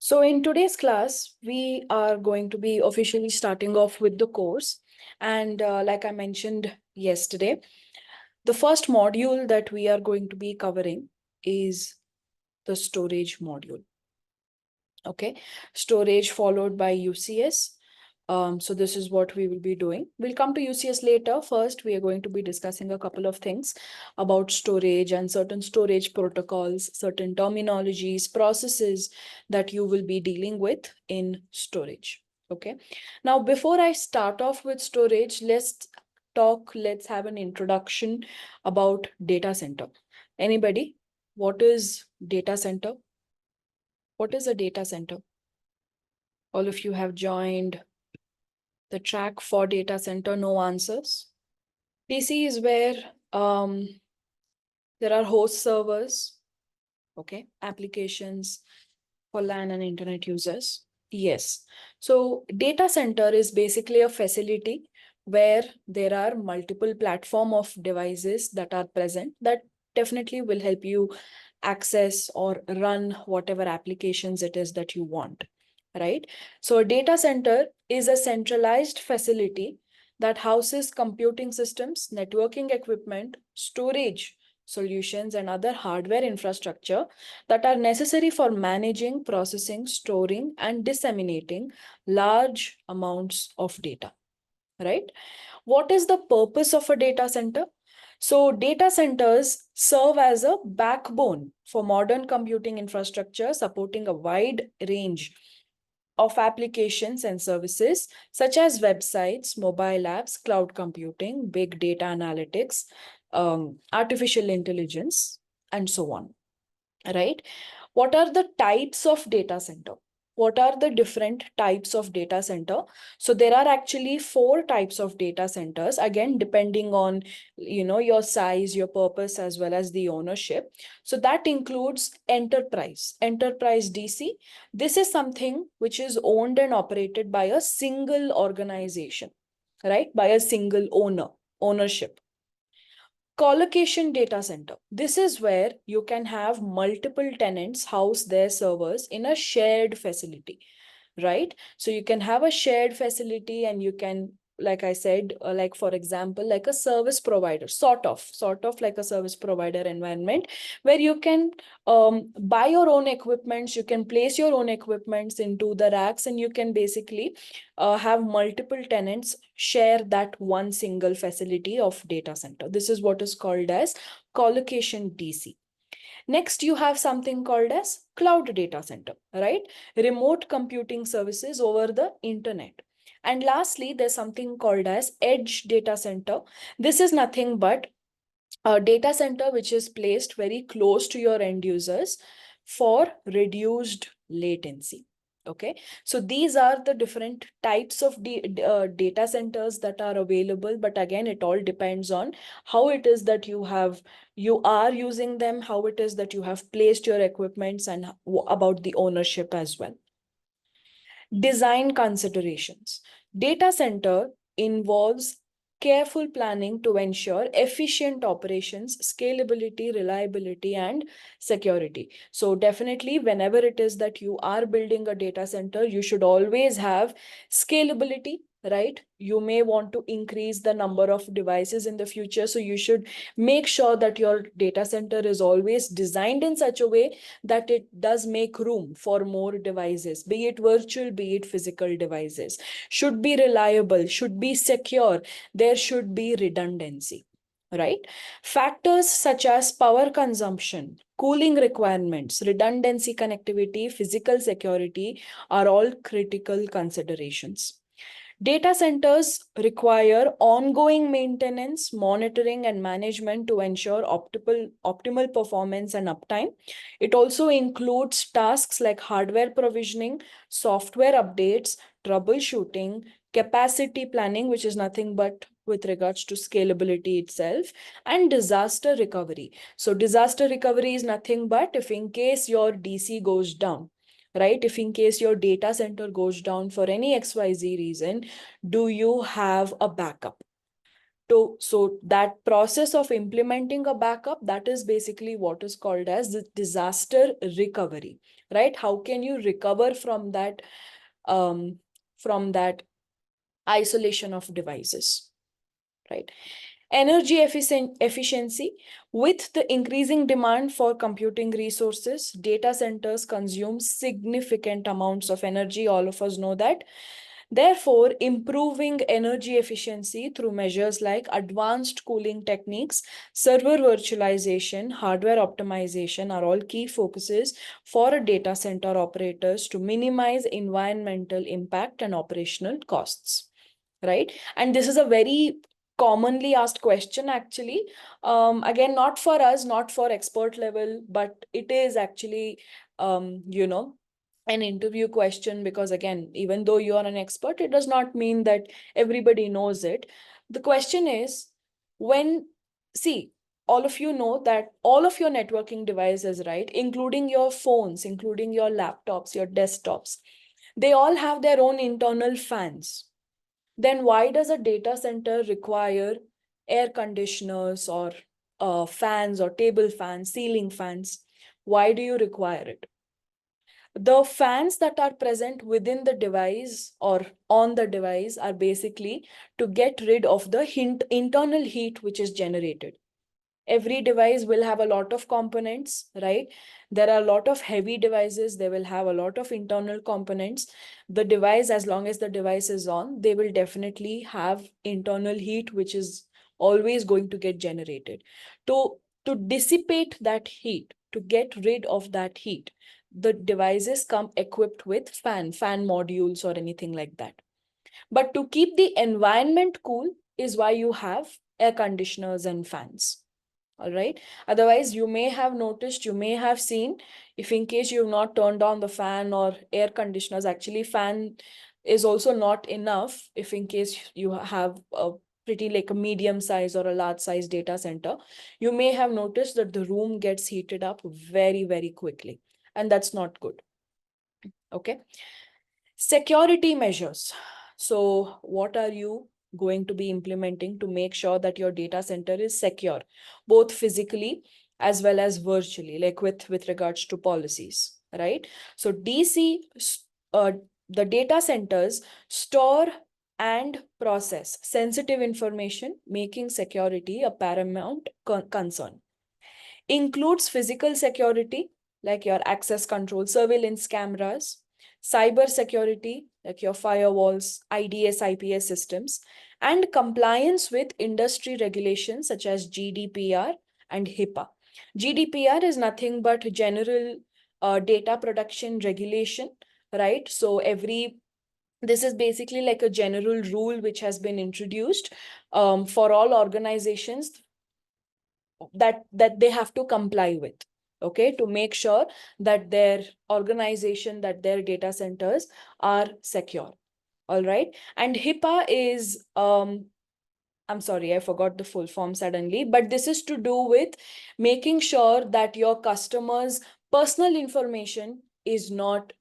So in today's class, we are going to be officially starting off with the course. And like I mentioned yesterday, the first module that we are going to be covering is the storage module. Okay, storage followed by UCS. So this is what we will be doing. We'll come to UCS later. First, we are going to be discussing a couple of things about storage and certain storage protocols, certain terminologies, processes that you will be dealing with in storage. Okay. Now, before I start off with storage, let's have an introduction about data center. Anybody? What is data center? What is a data center? All of you have joined the track for data center, no answers. DC is where there are host servers, okay, applications for LAN and internet users. Yes. So data center is basically a facility where there are multiple platform of devices that are present that definitely will help you access or run whatever applications it is that you want, right? So a data center is a centralized facility that houses computing systems, networking equipment, storage solutions, and other hardware infrastructure that are necessary for managing, processing, storing, and disseminating large amounts of data, right? What is the purpose of a data center? So data centers serve as a backbone for modern computing infrastructure, supporting a wide range of applications and services such as websites, mobile apps, cloud computing, big data analytics, artificial intelligence, and so on, right? What are the types of data center? What are the different types of data center? So there are actually 4 types of data centers, again, depending on, your size, your purpose, as well as the ownership. So that includes enterprise DC. This is something which is owned and operated by a single organization, right? By a single ownership. Colocation data center. This is where you can have multiple tenants house their servers in a shared facility, right? So you can have a shared facility and you can, like I said, like for example, like a service provider, sort of like a service provider environment where you can buy your own equipments, you can place your own equipments into the racks, and you can basically have multiple tenants share that one single facility of data center. This is what is called as colocation DC. Next, you have something called as cloud data center, right? Remote computing services over the internet. And lastly, there's something called as edge data center. This is nothing but a data center which is placed very close to your end users for reduced latency. Okay, so these are the different types of data centers that are available. But again, it all depends on how it is that you are using them, how it is that you have placed your equipments, and about the ownership as well. Design considerations. Data center involves careful planning to ensure efficient operations, scalability, reliability, and security. So definitely, whenever it is that you are building a data center, you should always have scalability, right? You may want to increase the number of devices in the future. So you should make sure that your data center is always designed in such a way that it does make room for more devices, be it virtual, be it physical devices. Should be reliable, should be secure, there should be redundancy, right? Factors such as power consumption, cooling requirements, redundancy, connectivity, physical security are all critical considerations. Data centers require ongoing maintenance, monitoring, and management to ensure optimal performance and uptime. It also includes tasks like hardware provisioning, software updates, troubleshooting, capacity planning, which is nothing but with regards to scalability itself, and disaster recovery. So disaster recovery is nothing but if in case your DC goes down, right? If in case your data center goes down for any XYZ reason, do you have a backup? So that process of implementing a backup, that is basically what is called as the disaster recovery, right? How can you recover from that isolation of devices, right? Energy efficiency. With the increasing demand for computing resources, data centers consume significant amounts of energy. All of us know that. Therefore, improving energy efficiency through measures like advanced cooling techniques, server virtualization, hardware optimization are all key focuses for a data center operators to minimize environmental impact and operational costs, right? And this is a very commonly asked question actually. Again, not for us, not for expert level, but it is actually, an interview question, because again, even though you are an expert, it does not mean that everybody knows it. The question is, when, see, all of you know that all of your networking devices, right, including your phones, including your laptops, your desktops, they all have their own internal fans. Then why does a data center require air conditioners or fans or table fans, ceiling fans? Why do you require it? The fans that are present within the device or on the device are basically to get rid of the internal heat which is generated. Every device will have a lot of components, right? There are a lot of heavy devices. They will have a lot of internal components. The device, as long as the device is on, they will definitely have internal heat, which is always going to get generated. To dissipate that heat, to get rid of that heat, the devices come equipped with fan modules or anything like that. But to keep the environment cool is why you have air conditioners and fans. All right. Otherwise, you may have noticed, you may have seen, if in case you've not turned on the fan or air conditioners, actually fan is also not enough. If in case you have a pretty like a medium size or a large size data center, you may have noticed that the room gets heated up very, very quickly. And that's not good. Okay. Security measures. So what are you going to be implementing to make sure that your data center is secure, both physically as well as virtually, like with regards to policies, right? So the data centers store and process sensitive information, making security a paramount concern. Includes physical security, like your access control, surveillance cameras, cyber security, like your firewalls, IDS, IPS systems, and compliance with industry regulations such as GDPR and HIPAA. GDPR is nothing but general data protection regulation, right? So this is basically like a general rule which has been introduced for all organizations that they have to comply with, okay, to make sure that their organization, that their data centers are secure. All right. And HIPAA is I'm sorry, I forgot the full form suddenly, but this is to do with making sure that your customers' personal information is not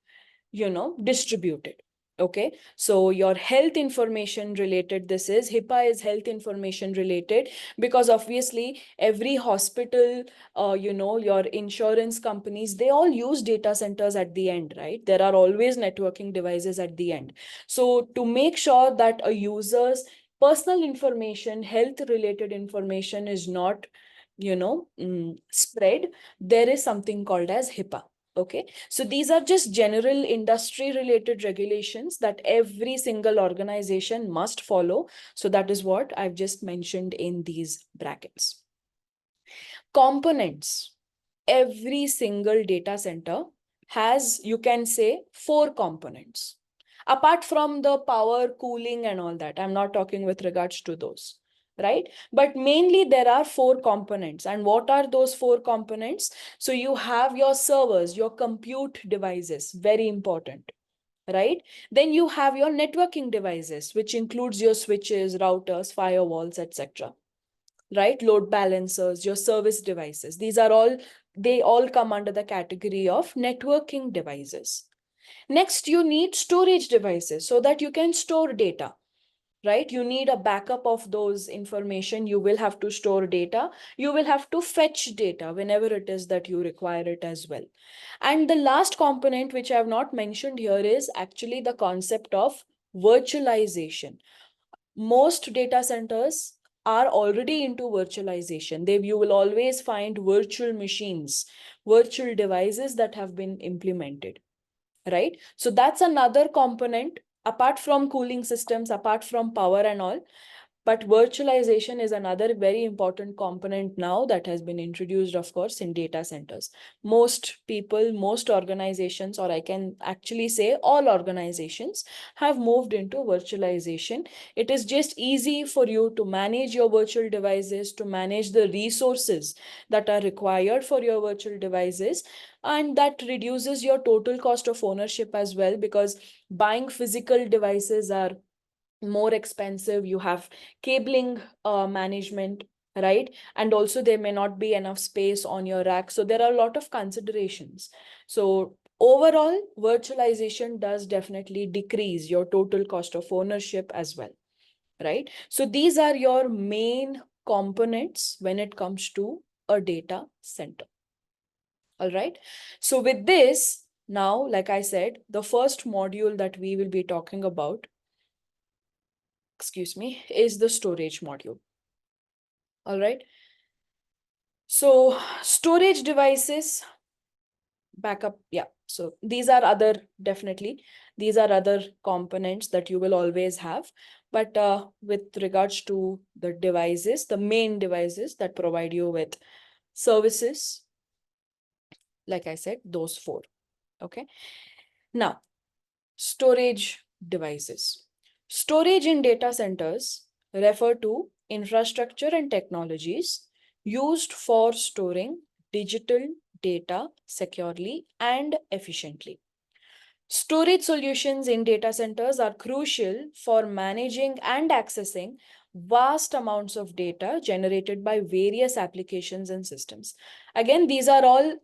distributed. Okay, so your health information related, this is HIPAA is health information related, because obviously every hospital, your insurance companies, they all use data centers at the end, right? There are always networking devices at the end. So to make sure that a user's personal information, health related information is not spread, there is something called as HIPAA. Okay, so these are just general industry related regulations that every single organization must follow. So that is what I've just mentioned in these brackets. Components. Every single data center has, you can say, 4 components. Apart from the power, cooling and all that, I'm not talking with regards to those, right? But mainly there are 4 components. And what are those 4 components? So you have your servers, your compute devices, very important, right? Then you have your networking devices, which includes your switches, routers, firewalls, etc., right? Load balancers, your service devices. These are all, they all come under the category of networking devices. Next, you need storage devices so that you can store data. right? You need a backup of those information. You will have to store data. You will have to fetch data whenever it is that you require it as well. And the last component, which I have not mentioned here, is actually the concept of virtualization. Most data centers are already into virtualization. You will always find virtual machines, virtual devices that have been implemented, right? So that's another component apart from cooling systems, apart from power and all. But virtualization is another very important component now that has been introduced, of course, in data centers. Most people, most organizations, or I can actually say all organizations, have moved into virtualization. It is just easy for you to manage your virtual devices, to manage the resources that are required for your virtual devices, and that reduces your total cost of ownership as well, because buying physical devices are more expensive. You have cabling management, right? And also there may not be enough space on your rack. So there are a lot of considerations. So overall, virtualization does definitely decrease your total cost of ownership as well, right? So these are your main components when it comes to a data center. All right. So with this, now, like I said, the first module that we will be talking about, excuse me, is the storage module. All right. So storage devices, backup. Yeah. So these are these are other components that you will always have. But with regards to the devices, the main devices that provide you with services, like I said, those four. Okay. Now, storage devices. Storage in data centers refer to infrastructure and technologies used for storing digital data securely and efficiently. Storage solutions in data centers are crucial for managing and accessing vast amounts of data generated by various applications and systems. Again, these are all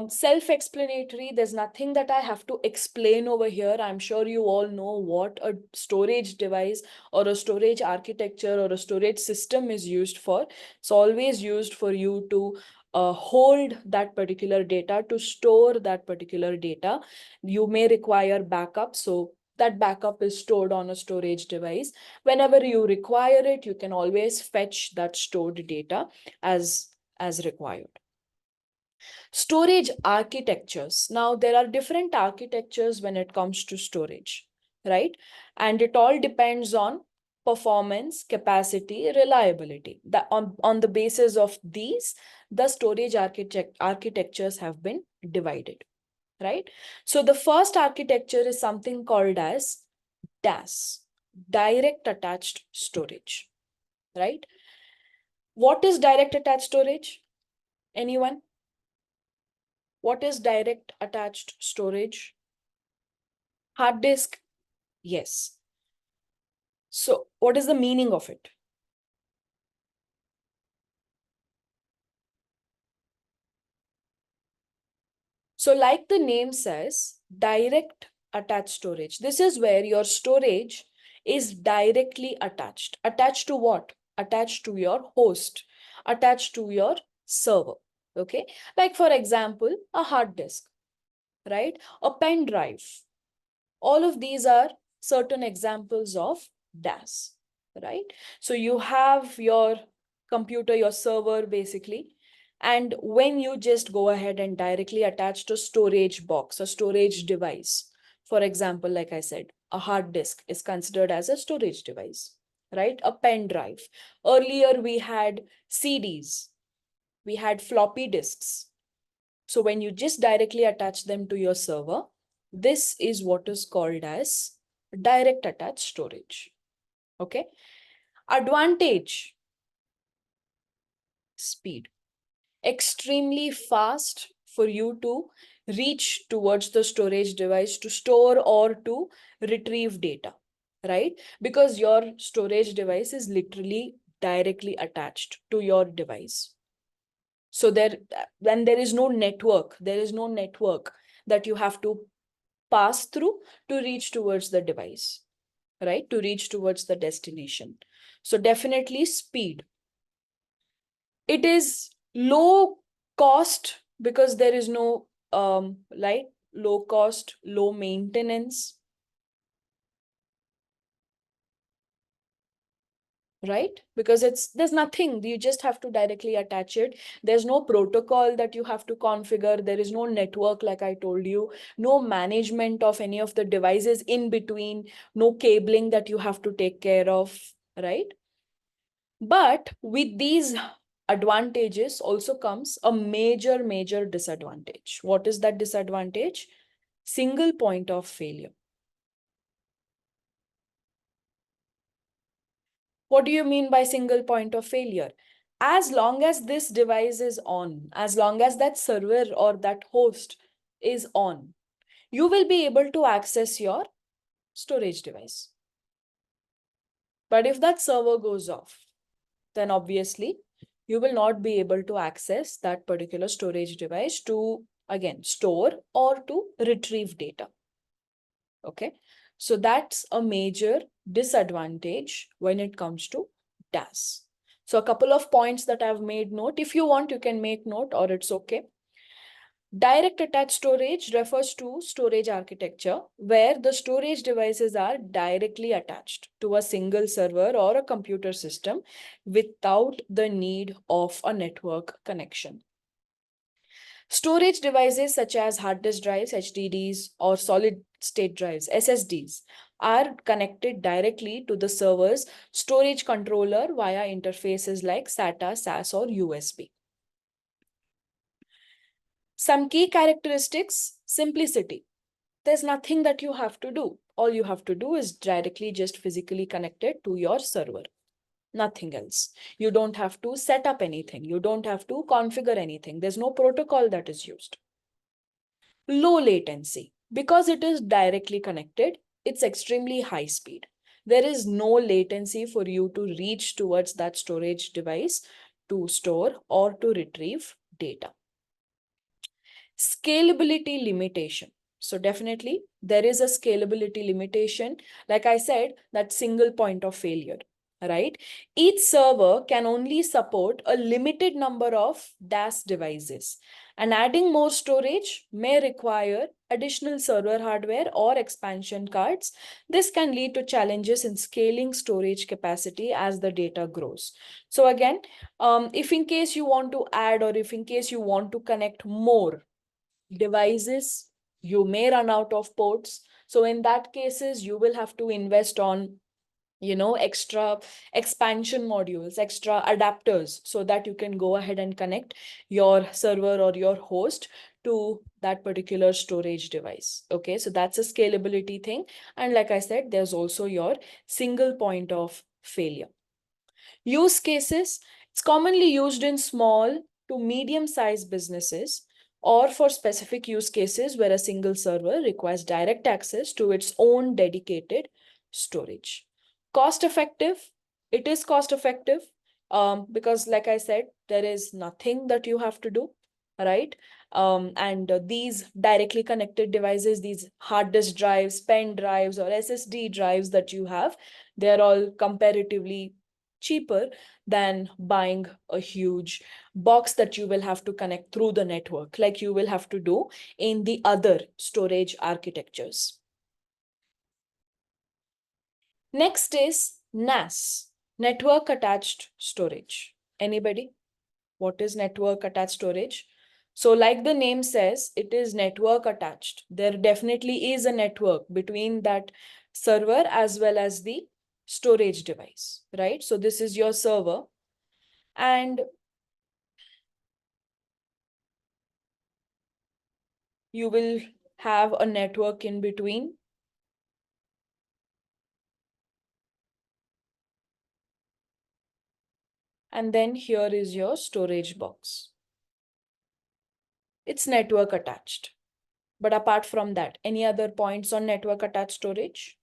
self-explanatory. There's nothing that I have to explain over here. I'm sure you all know what a storage device or a storage architecture or a storage system is used for. It's always used for you to hold that particular data, to store that particular data. You may require backup, so that backup is stored on a storage device. Whenever you require it, you can always fetch that stored data as required. Storage architectures. Now, there are different architectures when it comes to storage, right? And it all depends on performance, capacity, reliability. On the basis of these, the storage architectures have been divided, right? So the first architecture is something called as DAS, direct attached storage, right? What is direct attached storage? Anyone? What is direct attached storage? Hard disk? Yes. So what is the meaning of it? So like the name says, direct attached storage. This is where your storage is directly attached. Attached to what? Attached to your host, attached to your server. Okay. Like for example, a hard disk, right? A pen drive. All of these are certain examples of DAS, right? So you have your computer, your server basically. And when you just go ahead and directly attach to storage box, a storage device, for example, like I said, a hard disk is considered as a storage device, right? A pen drive. Earlier, we had CDs, we had floppy disks. So when you just directly attach them to your server, this is what is called as direct attached storage. Okay. Advantage, speed. Extremely fast for you to reach towards the storage device to store or to retrieve data, right? Because your storage device is literally directly attached to your device. So when there is no network, that you have to pass through to reach towards the device, right, to reach towards the destination. So definitely speed. It is low cost because there is no like low cost, low maintenance, right? Because there's nothing, you just have to directly attach it. There's no protocol that you have to configure. There is no network, like I told you, no management of any of the devices in between, no cabling that you have to take care of, right? But with these advantages also comes a major disadvantage. What is that disadvantage? Single point of failure. What do you mean by single point of failure? As long as this device is on, as long as that server or that host is on, you will be able to access your storage device. But if that server goes off, then obviously you will not be able to access that particular storage device to, again, store or to retrieve data. Okay. So that's a major disadvantage when it comes to DAS. So a couple of points that I've made note. If you want, you can make note or it's okay. Direct attached storage refers to storage architecture where the storage devices are directly attached to a single server or a computer system without the need of a network connection. Storage devices such as hard disk drives, HDDs, or solid state drives, SSDs, are connected directly to the server's storage controller via interfaces like SATA, SAS, or USB. Some key characteristics: simplicity. There's nothing that you have to do. All you have to do is directly just physically connect it to your server. Nothing else. You don't have to set up anything. You don't have to configure anything. There's no protocol that is used. Low latency. Because it is directly connected, it's extremely high speed. There is no latency for you to reach towards that storage device to store or to retrieve data. Scalability limitation. So definitely there is a scalability limitation. Like I said, that single point of failure, right? Each server can only support a limited number of DAS devices, and adding more storage may require additional server hardware or expansion cards. This can lead to challenges in scaling storage capacity as the data grows. So again, if in case you want to add or if in case you want to connect more devices, you may run out of ports. So in that cases, you will have to invest on, extra expansion modules, extra adapters, so that you can go ahead and connect your server or your host to that particular storage device. Okay, so that's a scalability thing. And like I said, there's also your single point of failure. Use cases: it's commonly used in small to medium-sized businesses or for specific use cases where a single server requires direct access to its own dedicated storage. Cost effective: it is cost effective because, like I said, there is nothing that you have to do, right? And these directly connected devices, these hard disk drives, pen drives, or SSD drives that you have, they're all comparatively cheaper than buying a huge box that you will have to connect through the network, like you will have to do in the other storage architectures. Next is NAS, network attached storage. Anybody? What is network attached storage? So like the name says, it is network attached. There definitely is a network between that server as well as the storage device, right? So this is your server, and you will have a network in between. And then here is your storage box. It's network attached. But apart from that, any other points on network attached storage?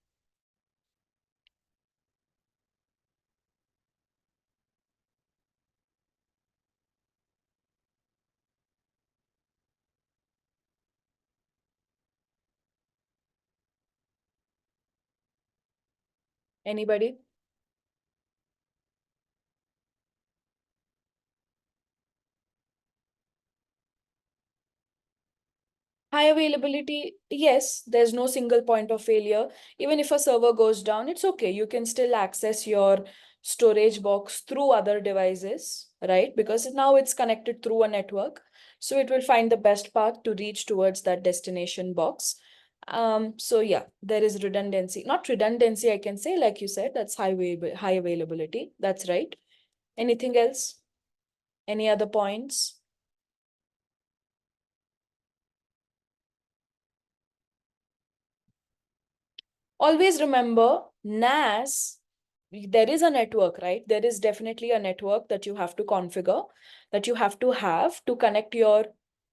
Anybody? High availability, yes, there's no single point of failure. Even if a server goes down, it's okay. You can still access your storage box through other devices, right? Because now it's connected through a network. So it will find the best path to reach towards that destination box. So yeah, there is redundancy. Not redundancy, I can say, like you said, that's high availability. That's right. Anything else? Any other points? Always remember NAS, there is a network, right? There is definitely a network that you have to configure, that you have to connect your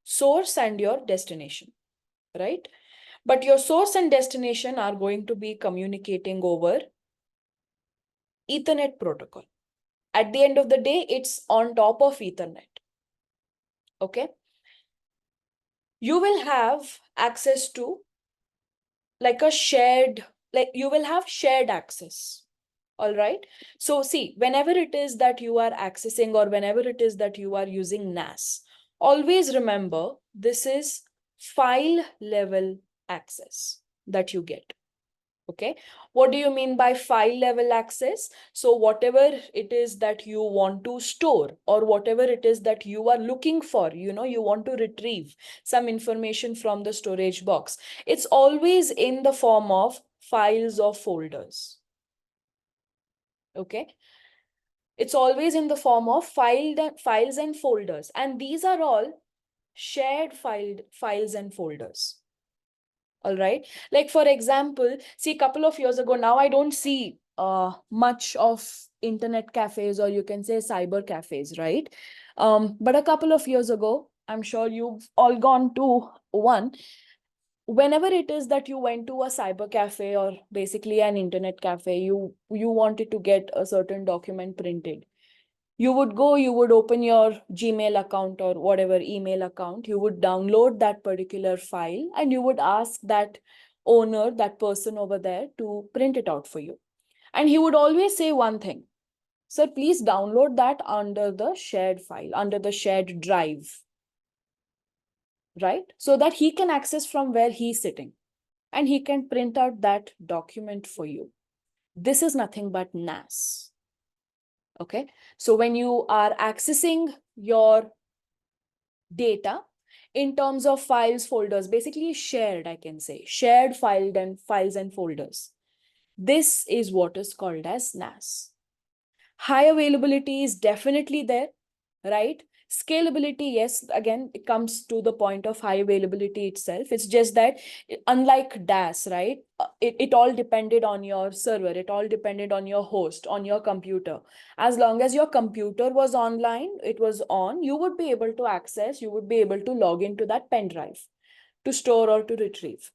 source and your destination, right? But your source and destination are going to be communicating over Ethernet protocol. At the end of the day, it's on top of Ethernet, okay? You will have access to like a shared, like you will have shared access. All right. So see, whenever it is that you are accessing or whenever it is that you are using NAS, always remember this is file level access that you get. Okay. What do you mean by file level access? So whatever it is that you want to store or whatever it is that you are looking for, you want to retrieve some information from the storage box. It's always in the form of files or folders. Okay. It's always in the form of files and folders. And these are all shared files and folders. All right. Like for example, see a couple of years ago, now I don't see much of internet cafes or you can say cyber cafes, right? But a couple of years ago, I'm sure you've all gone to one. Whenever it is that you went to a cyber cafe or basically an internet cafe, you wanted to get a certain document printed. You would go, you would open your Gmail account or whatever email account, you would download that particular file and you would ask that owner, that person over there to print it out for you. And he would always say one thing, sir, please download that under the shared file, under the shared drive, right? So that he can access from where he's sitting and he can print out that document for you. This is nothing but NAS. Okay. So when you are accessing your data in terms of files, folders, basically shared, I can say, shared files and folders. This is what is called as NAS. High availability is definitely there, right? Scalability, yes, again, it comes to the point of high availability itself. It's just that unlike DAS, right? It all depended on your server. It all depended on your host, on your computer. As long as your computer was online, it was on, you would be able to access, you would be able to log into that pen drive to store or to retrieve.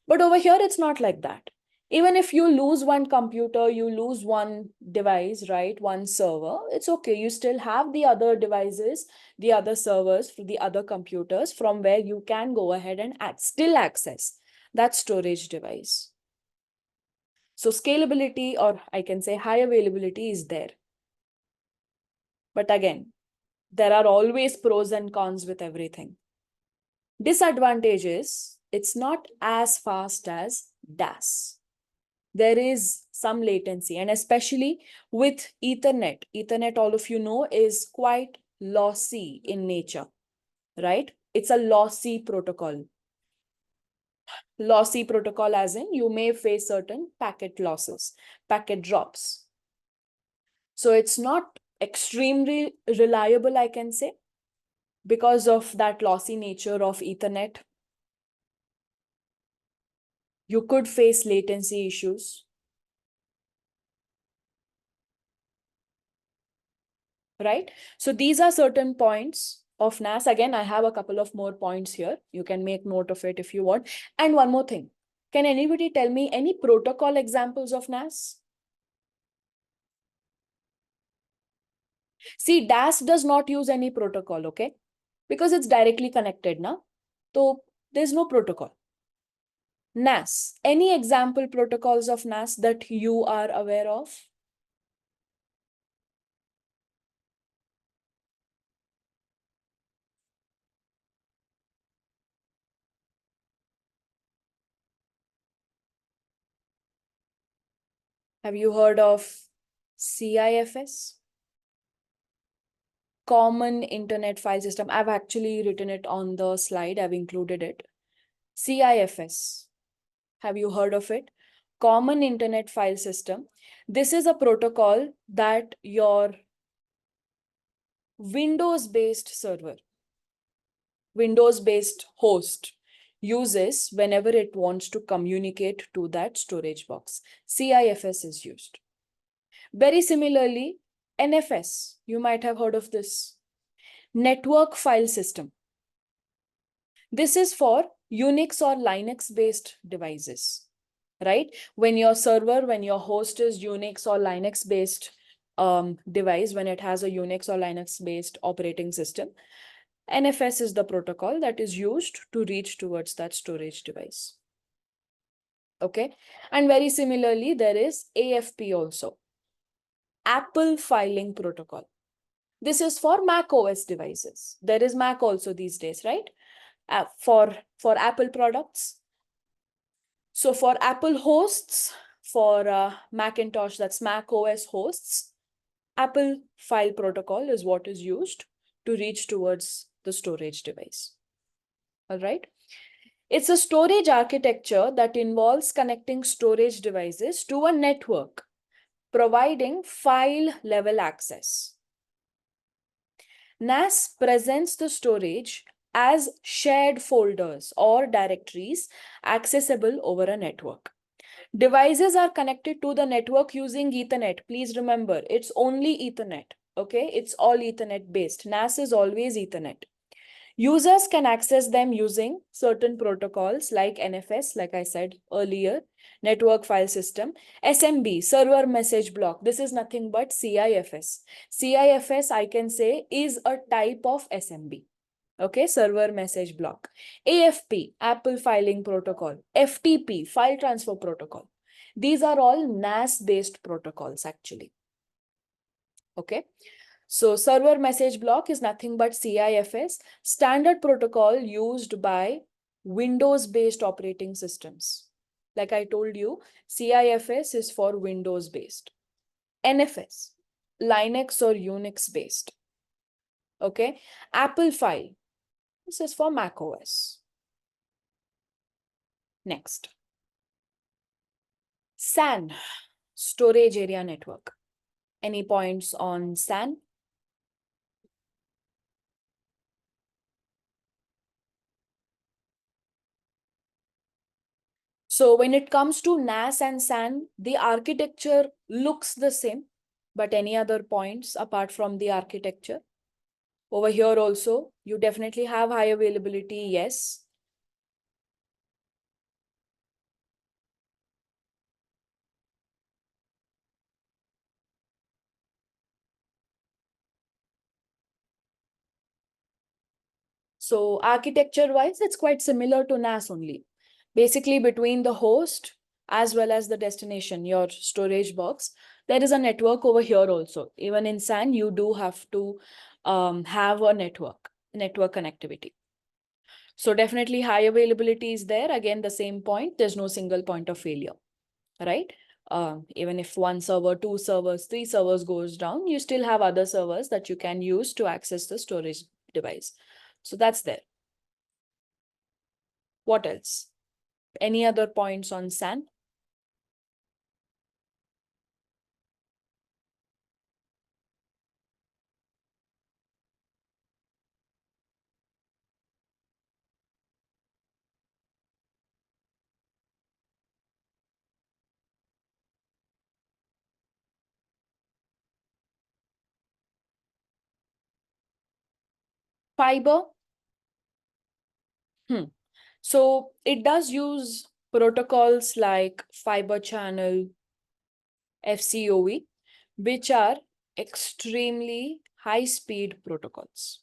But over here, it's not like that. Even if you lose one computer, you lose one device, right? One server, it's okay. You still have the other devices, the other servers, the other computers from where you can go ahead and still access that storage device. So scalability, or I can say high availability, is there. But again, there are always pros and cons with everything. Disadvantage is it's not as fast as DAS. There is some latency, and especially with Ethernet, all of you know, is quite lossy in nature, right? It's a lossy protocol. Lossy protocol as in you may face certain packet losses, packet drops. So it's not extremely reliable, I can say, because of that lossy nature of Ethernet. You could face latency issues, right? So these are certain points of NAS. Again, I have a couple of more points here. You can make note of it if you want. And one more thing. Can anybody tell me any protocol examples of NAS? See, DAS does not use any protocol, okay? Because it's directly connected now. So there's no protocol. NAS. Any example protocols of NAS that you are aware of? Have you heard of CIFS? Common Internet File System. I've actually written it on the slide. I've included it. CIFS. Have you heard of it? Common Internet File System. This is a protocol that your Windows-based server, Windows-based host uses whenever it wants to communicate to that storage box. CIFS is used. Very similarly, NFS, you might have heard of this. Network File System. This is for Unix or Linux-based devices, right? When your server, when your host is Unix or Linux-based device, when it has a Unix or Linux-based operating system, NFS is the protocol that is used to reach towards that storage device. Okay. And very similarly, there is AFP also, Apple Filing Protocol. This is for Mac OS devices. There is Mac also these days, right? For Apple products. So for Apple hosts, for Macintosh, that's Mac OS hosts, Apple File Protocol is what is used to reach towards the storage device. All right. It's a storage architecture that involves connecting storage devices to a network, providing file level access. NAS presents the storage as shared folders or directories accessible over a network. Devices are connected to the network using Ethernet. Please remember, it's only Ethernet. Okay, it's all Ethernet based. NAS is always Ethernet. Users can access them using certain protocols like NFS, like I said earlier, network file system, SMB, server message block. This is nothing but CIFS. CIFS, I can say, is a type of SMB. Okay, server message block. AFP, Apple Filing Protocol. FTP, File Transfer Protocol. These are all NAS-based protocols actually. Okay. So server message block is nothing but CIFS, standard protocol used by Windows-based operating systems. Like I told you, CIFS is for Windows-based. NFS, Linux or Unix-based. Okay. Apple File, this is for Mac OS. Next. SAN, Storage Area Network. Any points on SAN? So when it comes to NAS and SAN, the architecture looks the same, but any other points apart from the architecture? Over here also, you definitely have high availability, yes. So architecture-wise, it's quite similar to NAS only. Basically, between the host as well as the destination, your storage box, there is a network over here also. Even in SAN, you do have to have a network connectivity. So definitely high availability is there. Again, the same point, there's no single point of failure, right? Even if one server, two servers, three servers goes down, you still have other servers that you can use to access the storage device. So that's there. What else? Any other points on SAN? Fiber? So it does use protocols like fiber channel, FCOE, which are extremely high speed protocols.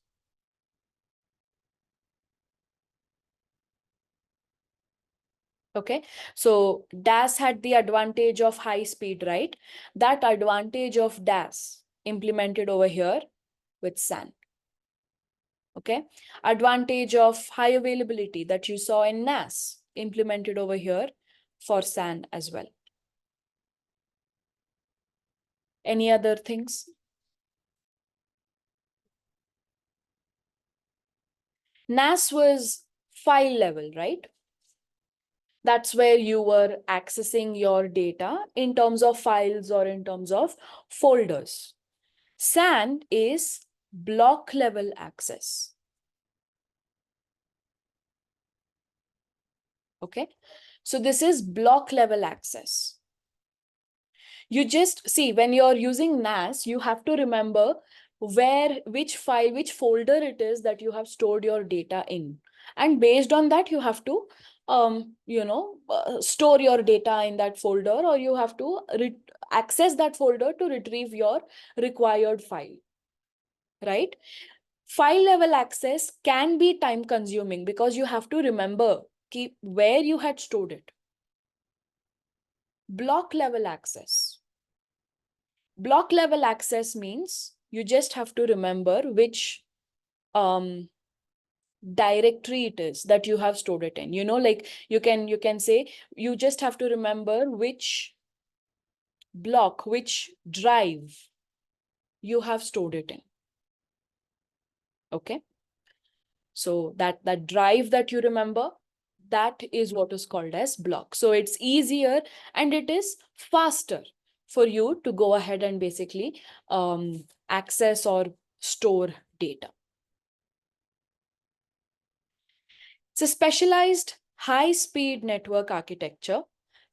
Okay, so DAS had the advantage of high speed, right? That advantage of DAS implemented over here with SAN. Okay, advantage of high availability that you saw in NAS implemented over here for SAN as well. Any other things? NAS was file level, right? That's where you were accessing your data in terms of files or in terms of folders. SAN is block level access. Okay, so this is block level access. You just see when you're using NAS, you have to remember which file, which folder it is that you have stored your data in. And based on that, you have to, store your data in that folder, or you have to access that folder to retrieve your required file, right? File level access can be time consuming because you have to remember where you had stored it. Block level access. Block level access means you just have to remember which directory it is that you have stored it in. Like you can say you just have to remember which block, which drive you have stored it in. Okay, so that drive that you remember, that is what is called as block. So it's easier and it is faster for you to go ahead and basically access or store data. It's a specialized high-speed network architecture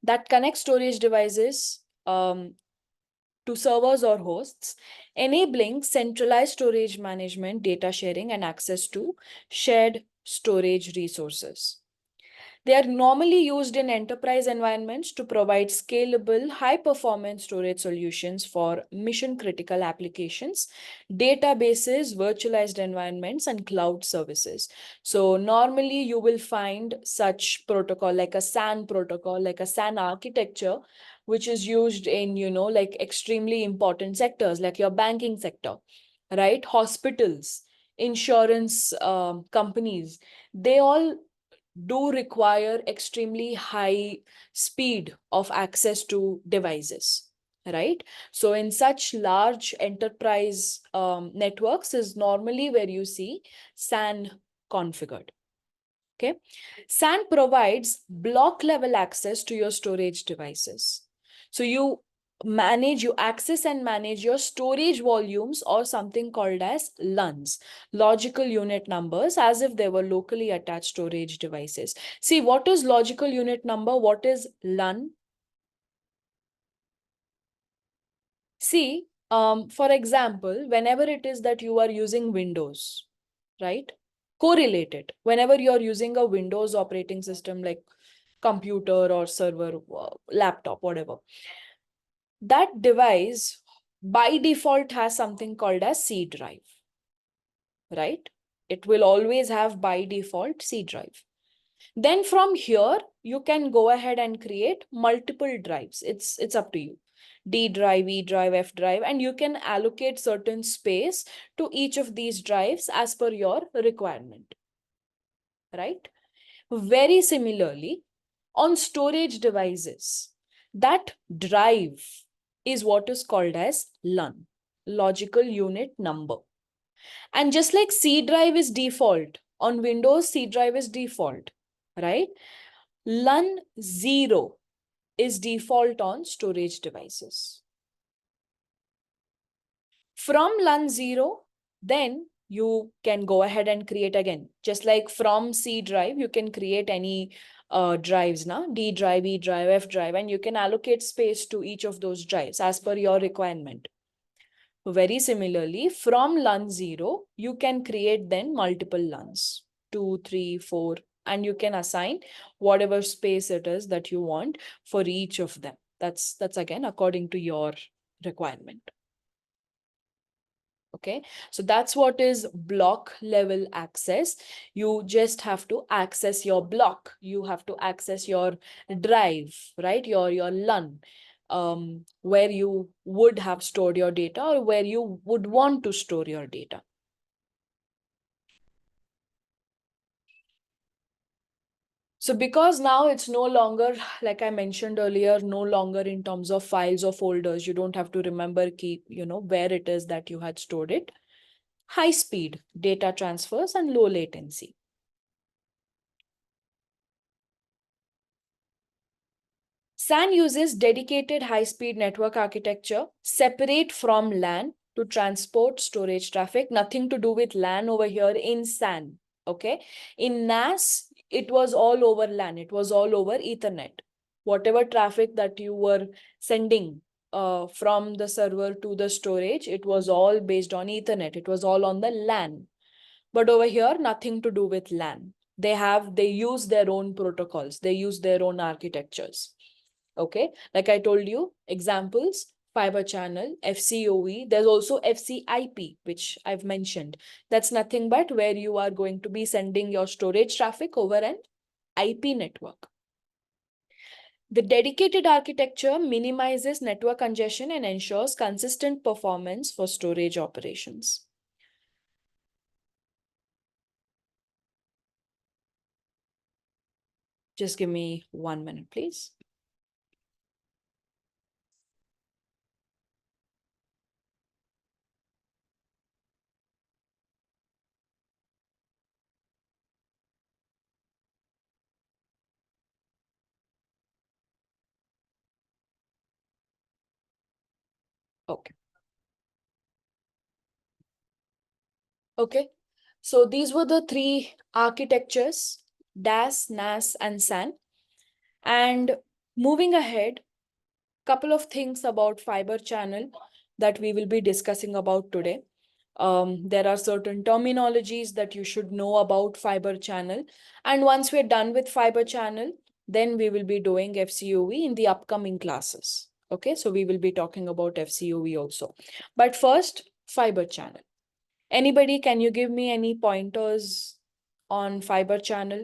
that connects storage devices to servers or hosts, enabling centralized storage management, data sharing, and access to shared storage resources. They are normally used in enterprise environments to provide scalable, high-performance storage solutions for mission-critical applications, databases, virtualized environments, and cloud services. So normally you will find such protocol like a SAN protocol, like a SAN architecture, which is used in, like extremely important sectors like your banking sector, right? Hospitals, insurance companies, they all do require extremely high speed of access to devices, right? So in such large enterprise networks is normally where you see SAN configured. Okay, SAN provides block level access to your storage devices. So you access and manage your storage volumes, or something called as LUNs, logical unit numbers, as if they were locally attached storage devices. See, what is logical unit number? What is LUN? See, for example, whenever it is that you are using Windows, right? Correlate it. Whenever you're using a Windows operating system like computer or server, laptop, whatever, that device by default has something called as C drive, right? It will always have by default C drive. Then from here, you can go ahead and create multiple drives. It's up to you. D drive, E drive, F drive, and you can allocate certain space to each of these drives as per your requirement, right? Very similarly, on storage devices, that drive is what is called as LUN, logical unit number. And just like C drive is default, on Windows, C drive is default, right? LUN 0 is default on storage devices. From LUN 0, then you can go ahead and create again. Just like from C drive, you can create any drives now, D drive, E drive, F drive, and you can allocate space to each of those drives as per your requirement. Very similarly, from LUN 0, you can create then multiple LUNs, 2, 3, 4, and you can assign whatever space it is that you want for each of them. That's again according to your requirement. Okay, so that's what is block level access. You just have to access your block. You have to access your drive, right? Your LUN, where you would have stored your data or where you would want to store your data. So because now it's no longer, like I mentioned earlier, no longer in terms of files or folders, you don't have to remember, keep, where it is that you had stored it. High speed data transfers and low latency. SAN uses dedicated high-speed network architecture, separate from LAN to transport storage traffic. Nothing to do with LAN over here in SAN. Okay. In NAS, it was all over LAN. It was all over Ethernet. Whatever traffic that you were sending from the server to the storage, it was all based on Ethernet. It was all on the LAN. But over here, nothing to do with LAN. They use their own protocols. They use their own architectures. Okay, like I told you, examples, fiber channel, FCOE, there's also FCIP, which I've mentioned. That's nothing but where you are going to be sending your storage traffic over an IP network. The dedicated architecture minimizes network congestion and ensures consistent performance for storage operations. Just give me 1 minute, please. Okay. Okay. So these were the three architectures, DAS, NAS, and SAN. And moving ahead, couple of things about fiber channel that we will be discussing about today. There are certain terminologies that you should know about fiber channel. And once we're done with fiber channel, then we will be doing FCOE in the upcoming classes. Okay, so we will be talking about FCOE also. But first, fiber channel. Anybody, can you give me any pointers on fiber channel?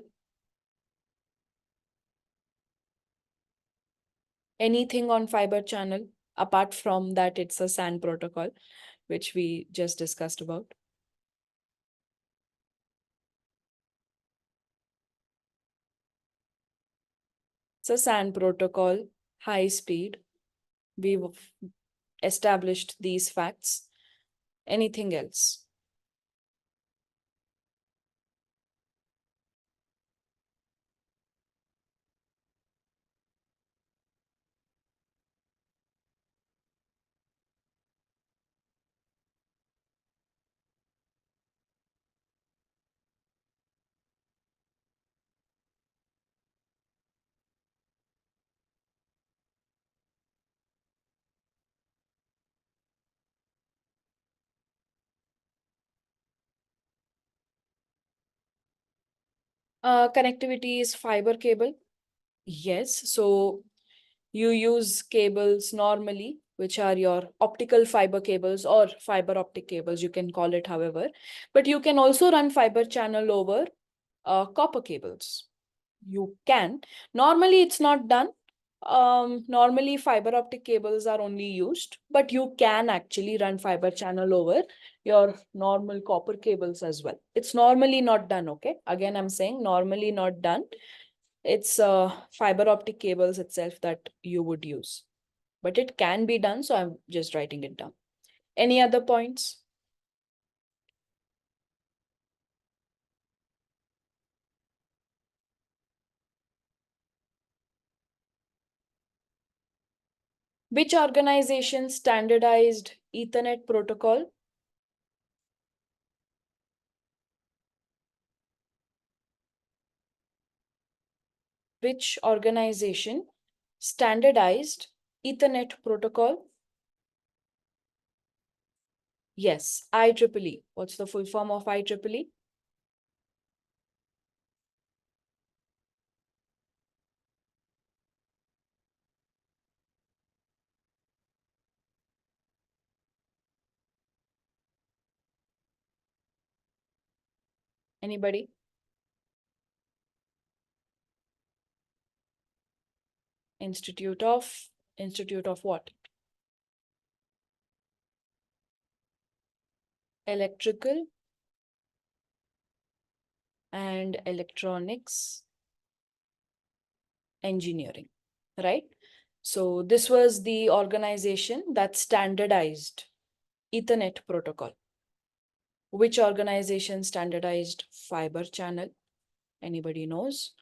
Anything on fiber channel apart from that it's a SAN protocol, which we just discussed about? It's a SAN protocol, high speed. We've established these facts. Anything else? Connectivity is fiber cable. Yes. So you use cables normally, which are your optical fiber cables or fiber optic cables, you can call it however. But you can also run fiber channel over copper cables. You can. Normally, it's not done. Normally, fiber optic cables are only used, but you can actually run fiber channel over your normal copper cables as well. It's normally not done, okay? Again, I'm saying normally not done. It's fiber optic cables itself that you would use. But it can be done, so I'm just writing it down. Any other points? Which organization standardized Ethernet protocol? Which organization standardized Ethernet protocol? Yes, IEEE. What's the full form of IEEE? Anybody? Institute of what? Electrical and Electronics Engineering, right? So this was the organization that standardized Ethernet protocol. Which organization standardized fiber channel? Anybody knows?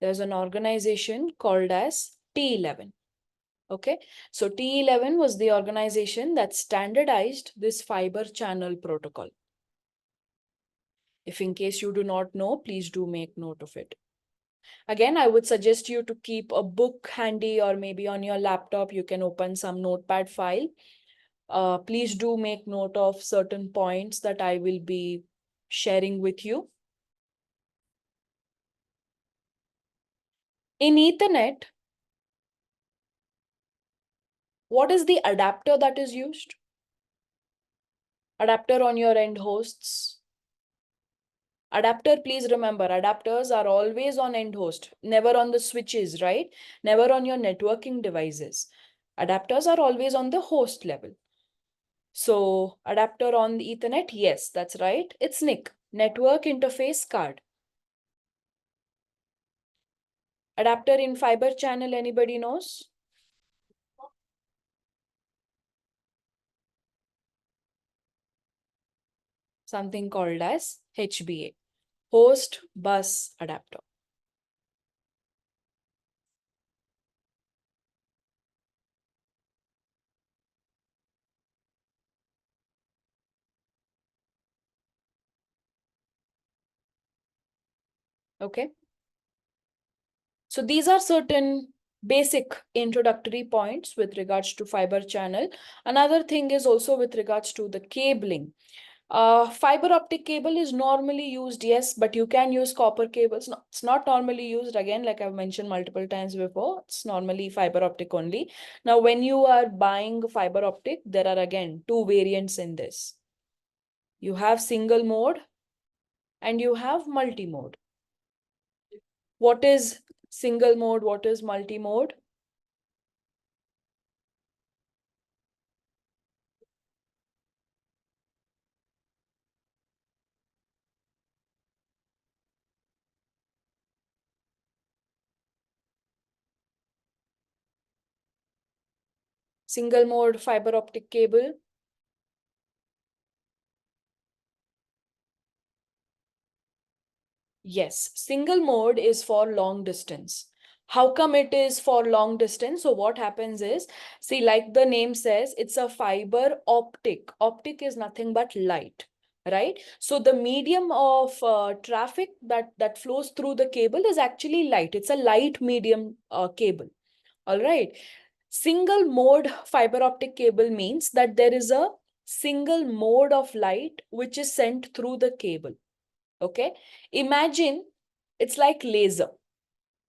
There's an organization called as T11. Okay, so T11 was the organization that standardized this fiber channel protocol. If in case you do not know, please do make note of it. Again, I would suggest you to keep a book handy, or maybe on your laptop, you can open some notepad file. Please do make note of certain points that I will be sharing with you. In Ethernet, what is the adapter that is used? Adapter on your end hosts. Adapter, please remember, adapters are always on end host, never on the switches, right? Never on your networking devices. Adapters are always on the host level. So adapter on the Ethernet, yes, that's right. It's NIC, Network Interface Card. Adapter in fiber channel, anybody knows? Something called as HBA, Host Bus Adapter. Okay. So these are certain basic introductory points with regards to fiber channel. Another thing is also with regards to the cabling. Fiber optic cable is normally used, yes, but you can use copper cables. No, it's not normally used. Again, like I've mentioned multiple times before, it's normally fiber optic only. Now, when you are buying fiber optic, there are again two variants in this. You have single mode and you have multi-mode. What is single mode? What is multi-mode? Single mode fiber optic cable. Yes, single mode is for long distance. How come it is for long distance? So what happens is, see, like the name says, it's a fiber optic. Optic is nothing but light, right? So the medium of traffic that flows through the cable is actually light. It's a light medium cable. All right. Single mode fiber optic cable means that there is a single mode of light which is sent through the cable. Okay. Imagine it's like laser.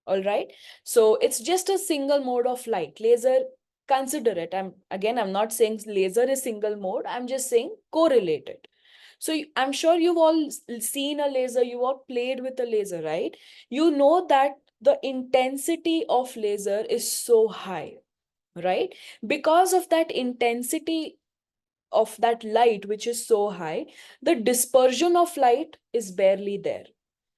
All right. So it's just a single mode of light. Laser, consider it. I'm not saying laser is single mode. I'm just saying correlated. So I'm sure you've all seen a laser, you all played with a laser, right? You know that the intensity of laser is so high, right? Because of that intensity of that light, which is so high, the dispersion of light is barely there.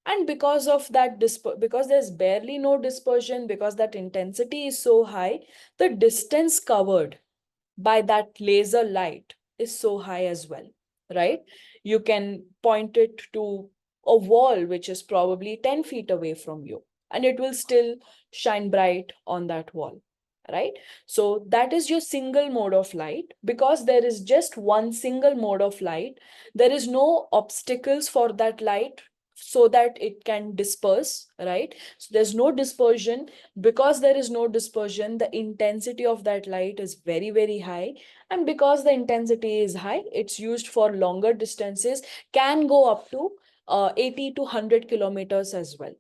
And because of that, because there's barely no dispersion, because that intensity is so high, the distance covered by that laser light is so high as well, right? You can point it to a wall which is probably 10 feet away from you, and it will still shine bright on that wall, right? So that is your single mode of light. Because there is just one single mode of light, there is no obstacles for that light so that it can disperse, right? So there's no dispersion. Because there is no dispersion, the intensity of that light is very, very high. And because the intensity is high, it's used for longer distances, can go up to 80 to 100 kilometers as well.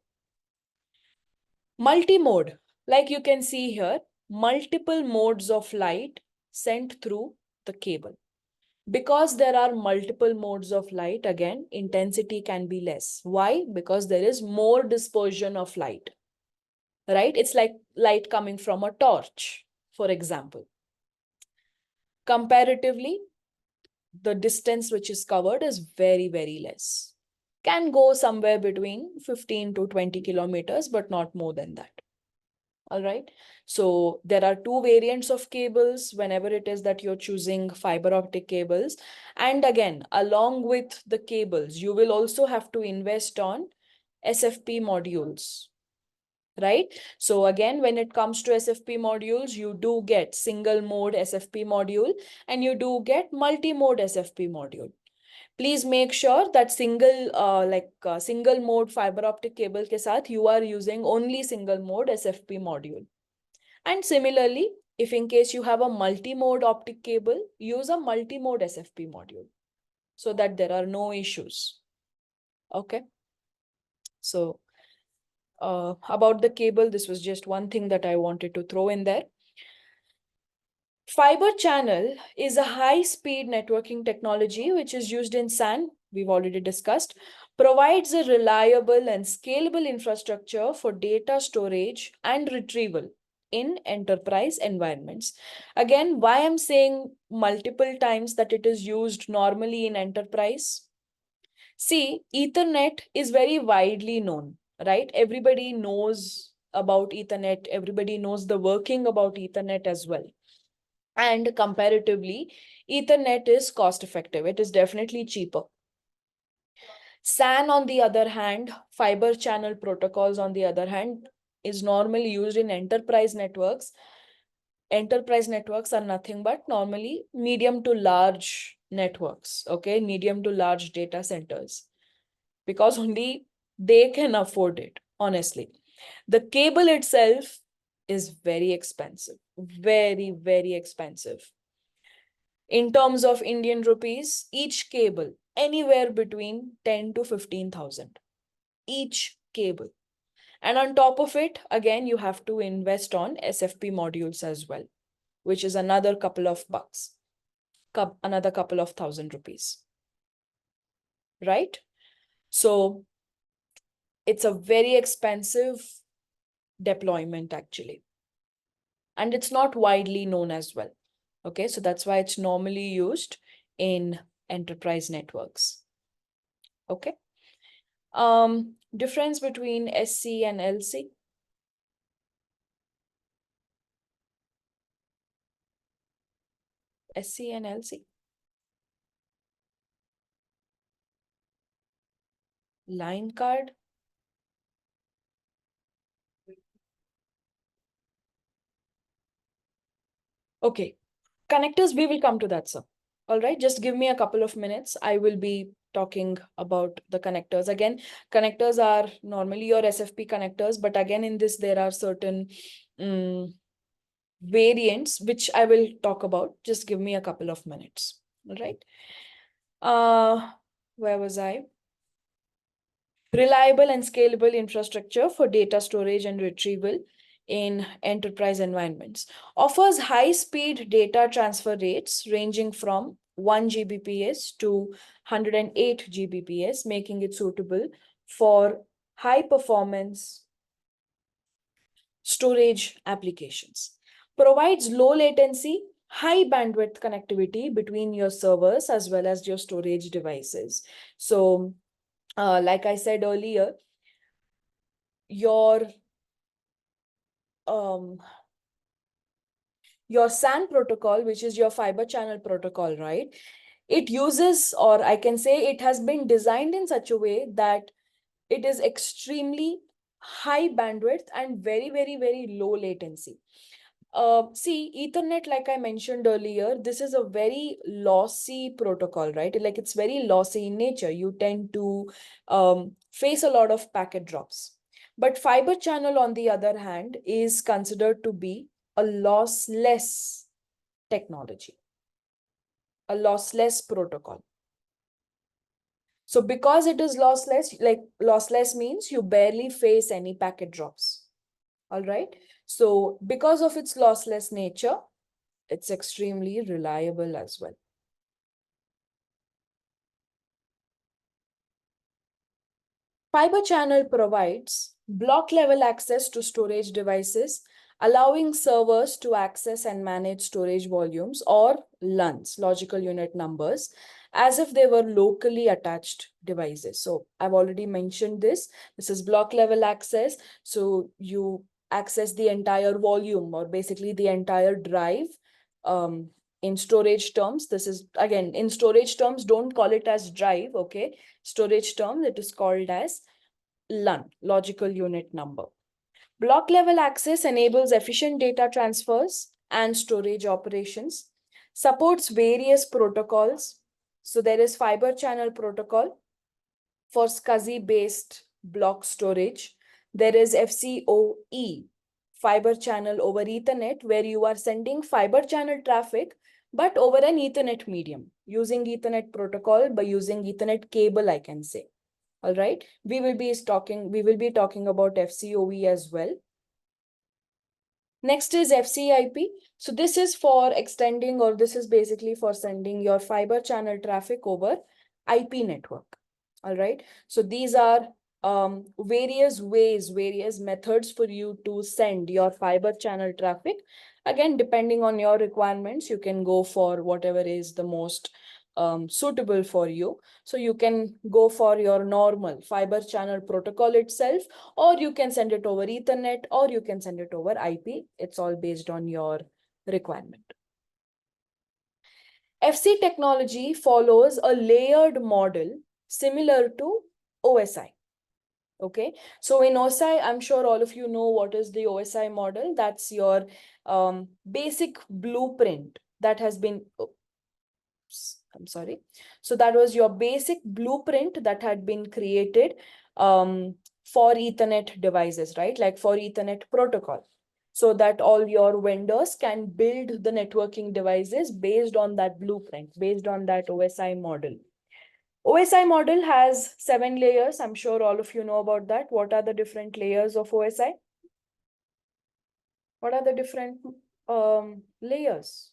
Multi-mode, Like you can see here, multiple modes of light sent through the cable. Because there are multiple modes of light, again, intensity can be less. Why? Because there is more dispersion of light, right? It's like light coming from a torch, for example. Comparatively, the distance which is covered is very, very less. Can go somewhere between 15 to 20 kilometers, but not more than that. All right. So there are two variants of cables whenever it is that you're choosing fiber optic cables. And again, along with the cables, you will also have to invest on SFP modules, right? So again, when it comes to SFP modules, you do get single mode SFP module and you do get multi-mode SFP module. Please make sure that single mode fiber optic cable ke saath you are using only single mode SFP module. And similarly, if in case you have a multi-mode optic cable, use a multi-mode SFP module so that there are no issues. Okay. So about the cable, this was just one thing that I wanted to throw in there. Fiber channel is a high-speed networking technology which is used in SAN, we've already discussed, provides a reliable and scalable infrastructure for data storage and retrieval in enterprise environments. Again, why I'm saying multiple times that it is used normally in enterprise? See, Ethernet is very widely known, right? Everybody knows about Ethernet. Everybody knows the working about Ethernet as well. And comparatively, Ethernet is cost effective. It is definitely cheaper. SAN, on the other hand, fiber channel protocols, on the other hand, is normally used in enterprise networks. Enterprise networks are nothing but normally medium to large networks, okay? Medium to large data centers, because only they can afford it, honestly. The cable itself is very expensive, very, very expensive. In terms of Indian rupees, each cable anywhere between 10 to 15,000, each cable. And on top of it, again, you have to invest on SFP modules as well, which is another couple of bucks, another couple of thousand rupees, right? So it's a very expensive deployment actually. And it's not widely known as well. Okay, so that's why it's normally used in enterprise networks. Okay. Difference between SC and LC. SC and LC. Line card. Okay. Connectors, we will come to that, sir. All right, just give me a couple of minutes. I will be talking about the connectors. Again, connectors are normally your SFP connectors, but again, in this, there are certain variants, which I will talk about. Just give me a couple of minutes. All right. Where was I? Reliable and scalable infrastructure for data storage and retrieval in enterprise environments. Offers high-speed data transfer rates ranging from 1 Gbps to 108 Gbps, making it suitable for high-performance storage applications. Provides low latency, high bandwidth connectivity between your servers as well as your storage devices. So, like I said earlier, your SAN protocol, which is your fiber channel protocol, right? It uses, or I can say it has been designed in such a way that it is extremely high bandwidth and very, very, very low latency. See, Ethernet, like I mentioned earlier, this is a very lossy protocol, right? Like it's very lossy in nature. You tend to face a lot of packet drops. But fiber channel, on the other hand, is considered to be a lossless technology, a lossless protocol. So because it is lossless, like lossless means you barely face any packet drops. All right. So because of its lossless nature, it's extremely reliable as well. Fiber channel provides block level access to storage devices, allowing servers to access and manage storage volumes or LUNs, logical unit numbers, as if they were locally attached devices. So I've already mentioned this. This is block level access. So you access the entire volume or basically the entire drive. In storage terms, this is again in storage terms, don't call it as drive, okay? Storage term, it is called as LUN, logical unit number. Block level access enables efficient data transfers and storage operations, supports various protocols. So there is fiber channel protocol for SCSI based block storage. There is FCOE, fiber channel over Ethernet, where you are sending fiber channel traffic, but over an Ethernet medium, using Ethernet protocol by using Ethernet cable, I can say. All right. We will be talking about FCOE as well. Next is FCIP. So this is for extending, or this is basically for sending your fiber channel traffic over IP network. All right. So these are various ways, various methods for you to send your fiber channel traffic. Again, depending on your requirements, you can go for whatever is the most suitable for you. So you can go for your normal fiber channel protocol itself, or you can send it over Ethernet, or you can send it over IP. It's all based on your requirement. FC technology follows a layered model similar to OSI. Okay, so in OSI, I'm sure all of you know what is the OSI model. That's your basic blueprint that has been, I'm sorry. So that was your basic blueprint that had been created for Ethernet devices, right? Like for Ethernet protocol. So that all your vendors can build the networking devices based on that blueprint, based on that OSI model. OSI model has 7 layers. I'm sure all of you know about that. What are the different layers of OSI? What are the different layers?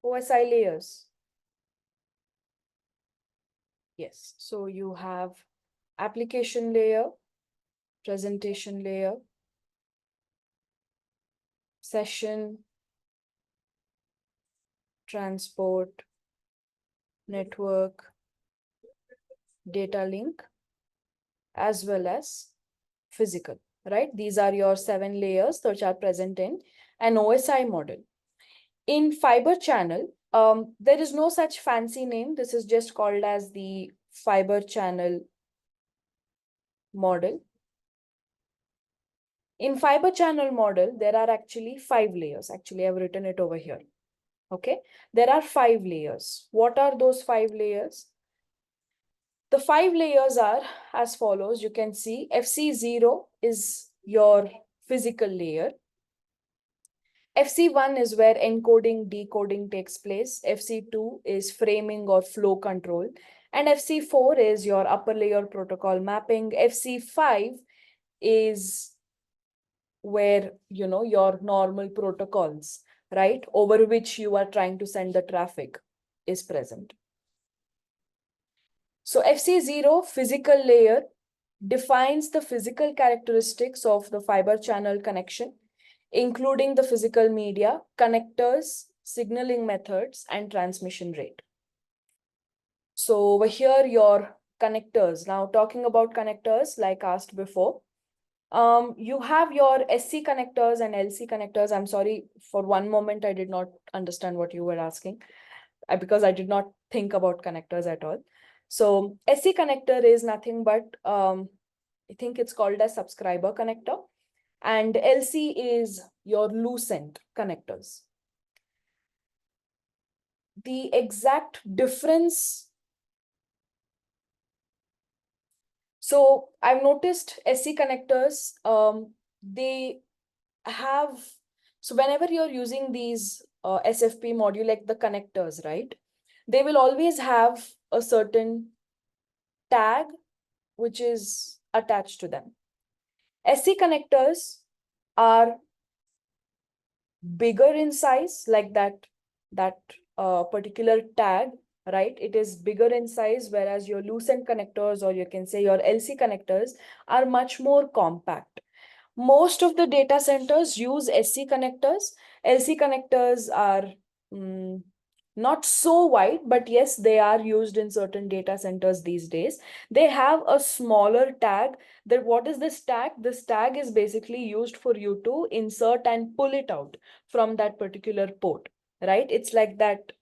OSI layers. Yes. So you have application layer, presentation layer, session, transport, network, data link, as well as physical, right? These are your 7 layers which are present in an OSI model. In fiber channel, there is no such fancy name. This is just called as the fiber channel model. In fiber channel model, there are actually 5 layers. Actually, I've written it over here. Okay, there are 5 layers. What are those 5 layers? The 5 layers are as follows. You can see FC0 is your physical layer. FC1 is where encoding, decoding takes place. FC2 is framing or flow control. And FC4 is your upper layer protocol mapping. FC5 is where, you know, your normal protocols, right, over which you are trying to send the traffic is present. So FC0 physical layer defines the physical characteristics of the fiber channel connection, including the physical media, connectors, signaling methods, and transmission rate. So over here, your connectors. Now talking about connectors, like asked before, you have your SC connectors and LC connectors. I'm sorry, for one moment, I did not understand what you were asking because I did not think about connectors at all. So SC connector is nothing but, I think it's called as subscriber connector, and LC is your lucent connectors. The exact difference. So I've noticed SC connectors, they have, so whenever you're using these SFP module, like the connectors, right, they will always have a certain tag which is attached to them. SC connectors are bigger in size, like that particular tag, right? It is bigger in size, whereas your Lucent connectors, or you can say your LC connectors, are much more compact. Most of the data centers use SC connectors. LC connectors are not so wide, but yes, they are used in certain data centers these days. They have a smaller tag. That what is this tag? This tag is basically used for you to insert and pull it out from that particular port, right? It's like that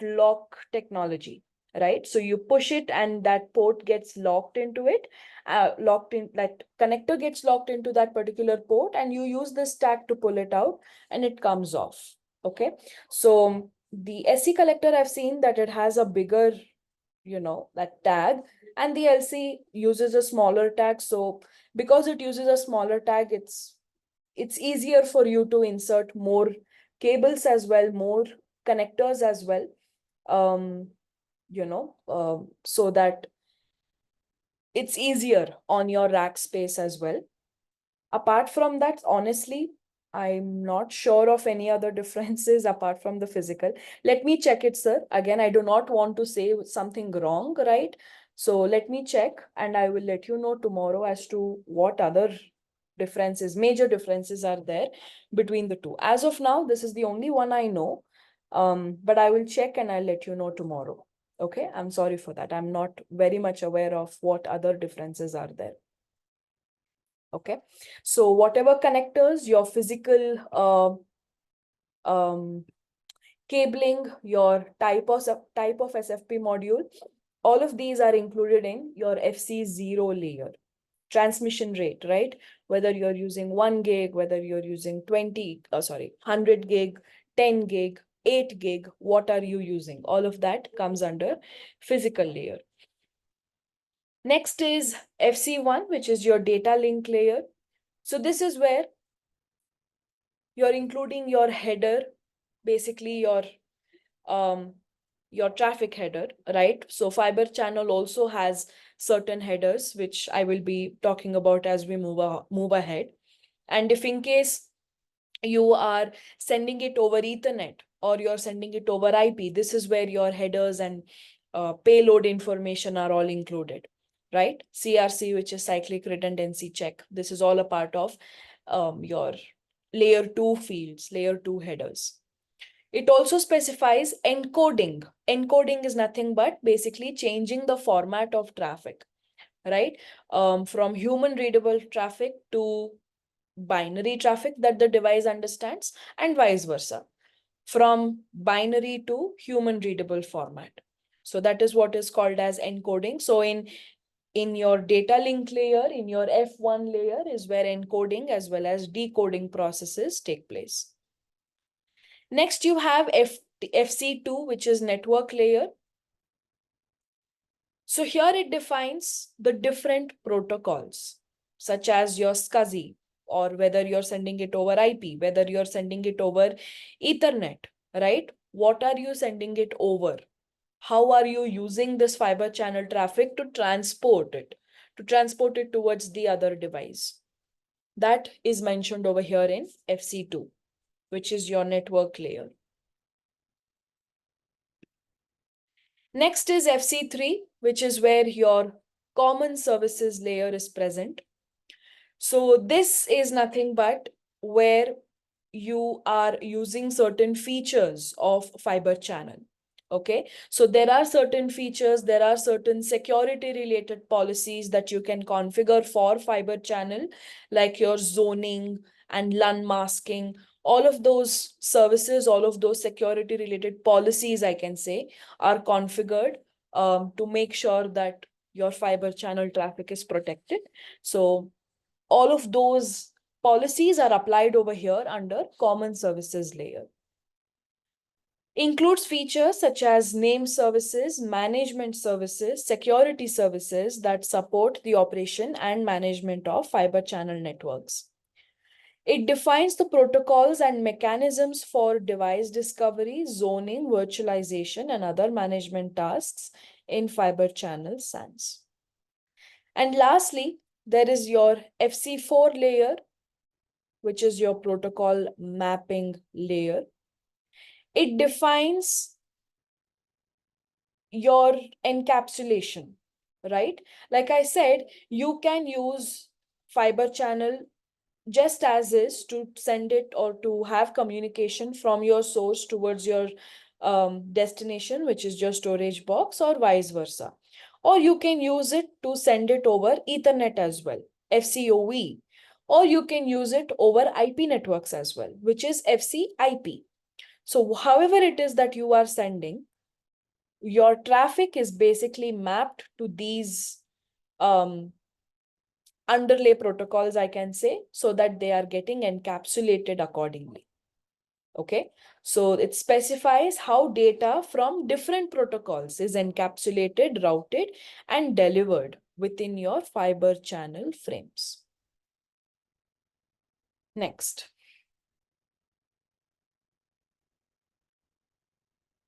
lock technology, right? So you push it and that port gets locked into it, that connector gets locked into that particular port, and you use this tag to pull it out and it comes off. Okay. So the SC collector, I've seen that it has a bigger, that tag, and the LC uses a smaller tag. So because it uses a smaller tag, it's easier for you to insert more cables as well, more connectors as well, so that it's easier on your rack space as well. Apart from that, honestly, I'm not sure of any other differences apart from the physical. Let me check it, sir. Again, I do not want to say something wrong, right? So let me check and I will let you know tomorrow as to what other major differences are there between the two. As of now, this is the only one I know. But I will check and I'll let you know tomorrow. Okay, I'm sorry for that. I'm not very much aware of what other differences are there. Okay, so whatever connectors, your physical cabling, your type of SFP module, all of these are included in your FC0 layer. Transmission rate, right? Whether you're using 1 gig, whether you're using 100 gig, 10 gig, 8 gig, what are you using? All of that comes under physical layer. Next is FC1, which is your data link layer. So this is where you're including your header, basically your traffic header, right? So fiber channel also has certain headers, which I will be talking about as we move ahead. And if in case you are sending it over Ethernet or you're sending it over IP, this is where your headers and payload information are all included, right? CRC, which is cyclic redundancy check. This is all a part of your layer 2 fields, layer 2 headers. It also specifies encoding. Encoding is nothing but basically changing the format of traffic, right? From human readable traffic to binary traffic that the device understands, and vice versa, from binary to human readable format. So that is what is called as encoding. So in your data link layer, in your F1 layer is where encoding as well as decoding processes take place. Next, you have FC2, which is network layer. So here it defines the different protocols, such as your SCSI, or whether you're sending it over IP, whether you're sending it over Ethernet, right? What are you sending it over? How are you using this fiber channel traffic to transport it towards the other device? That is mentioned over here in FC2, which is your network layer. Next is FC3, which is where your common services layer is present. So this is nothing but where you are using certain features of fiber channel. Okay, so there are certain features, there are certain security related policies that you can configure for fiber channel, like your zoning and LAN masking. All of those services, all of those security related policies, I can say, are configured to make sure that your fiber channel traffic is protected. So all of those policies are applied over here under common services layer. Includes features such as name services, management services, security services that support the operation and management of fiber channel networks. It defines the protocols and mechanisms for device discovery, zoning, virtualization, and other management tasks in fiber channel SANs. And lastly, there is your FC4 layer, which is your protocol mapping layer. It defines your encapsulation, right? Like I said, you can use fiber channel just as is to send it or to have communication from your source towards your destination, which is your storage box, or vice versa. Or you can use it to send it over Ethernet as well, FCOV, or you can use it over IP networks as well, which is FCIP. So however it is that you are sending, your traffic is basically mapped to these underlay protocols, I can say, so that they are getting encapsulated accordingly. Okay, so it specifies how data from different protocols is encapsulated, routed, and delivered within your fiber channel frames. Next.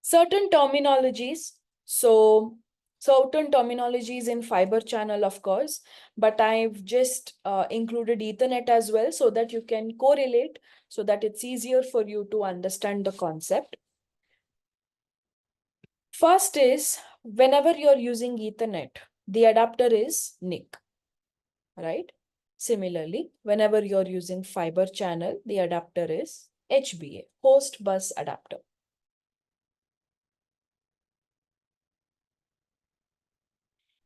Certain terminologies. So certain terminologies in fiber channel, of course, but I've just included Ethernet as well so that you can correlate, so that it's easier for you to understand the concept. First is, whenever you're using Ethernet, the adapter is NIC, right? Similarly, whenever you're using fiber channel, the adapter is HBA, host bus adapter.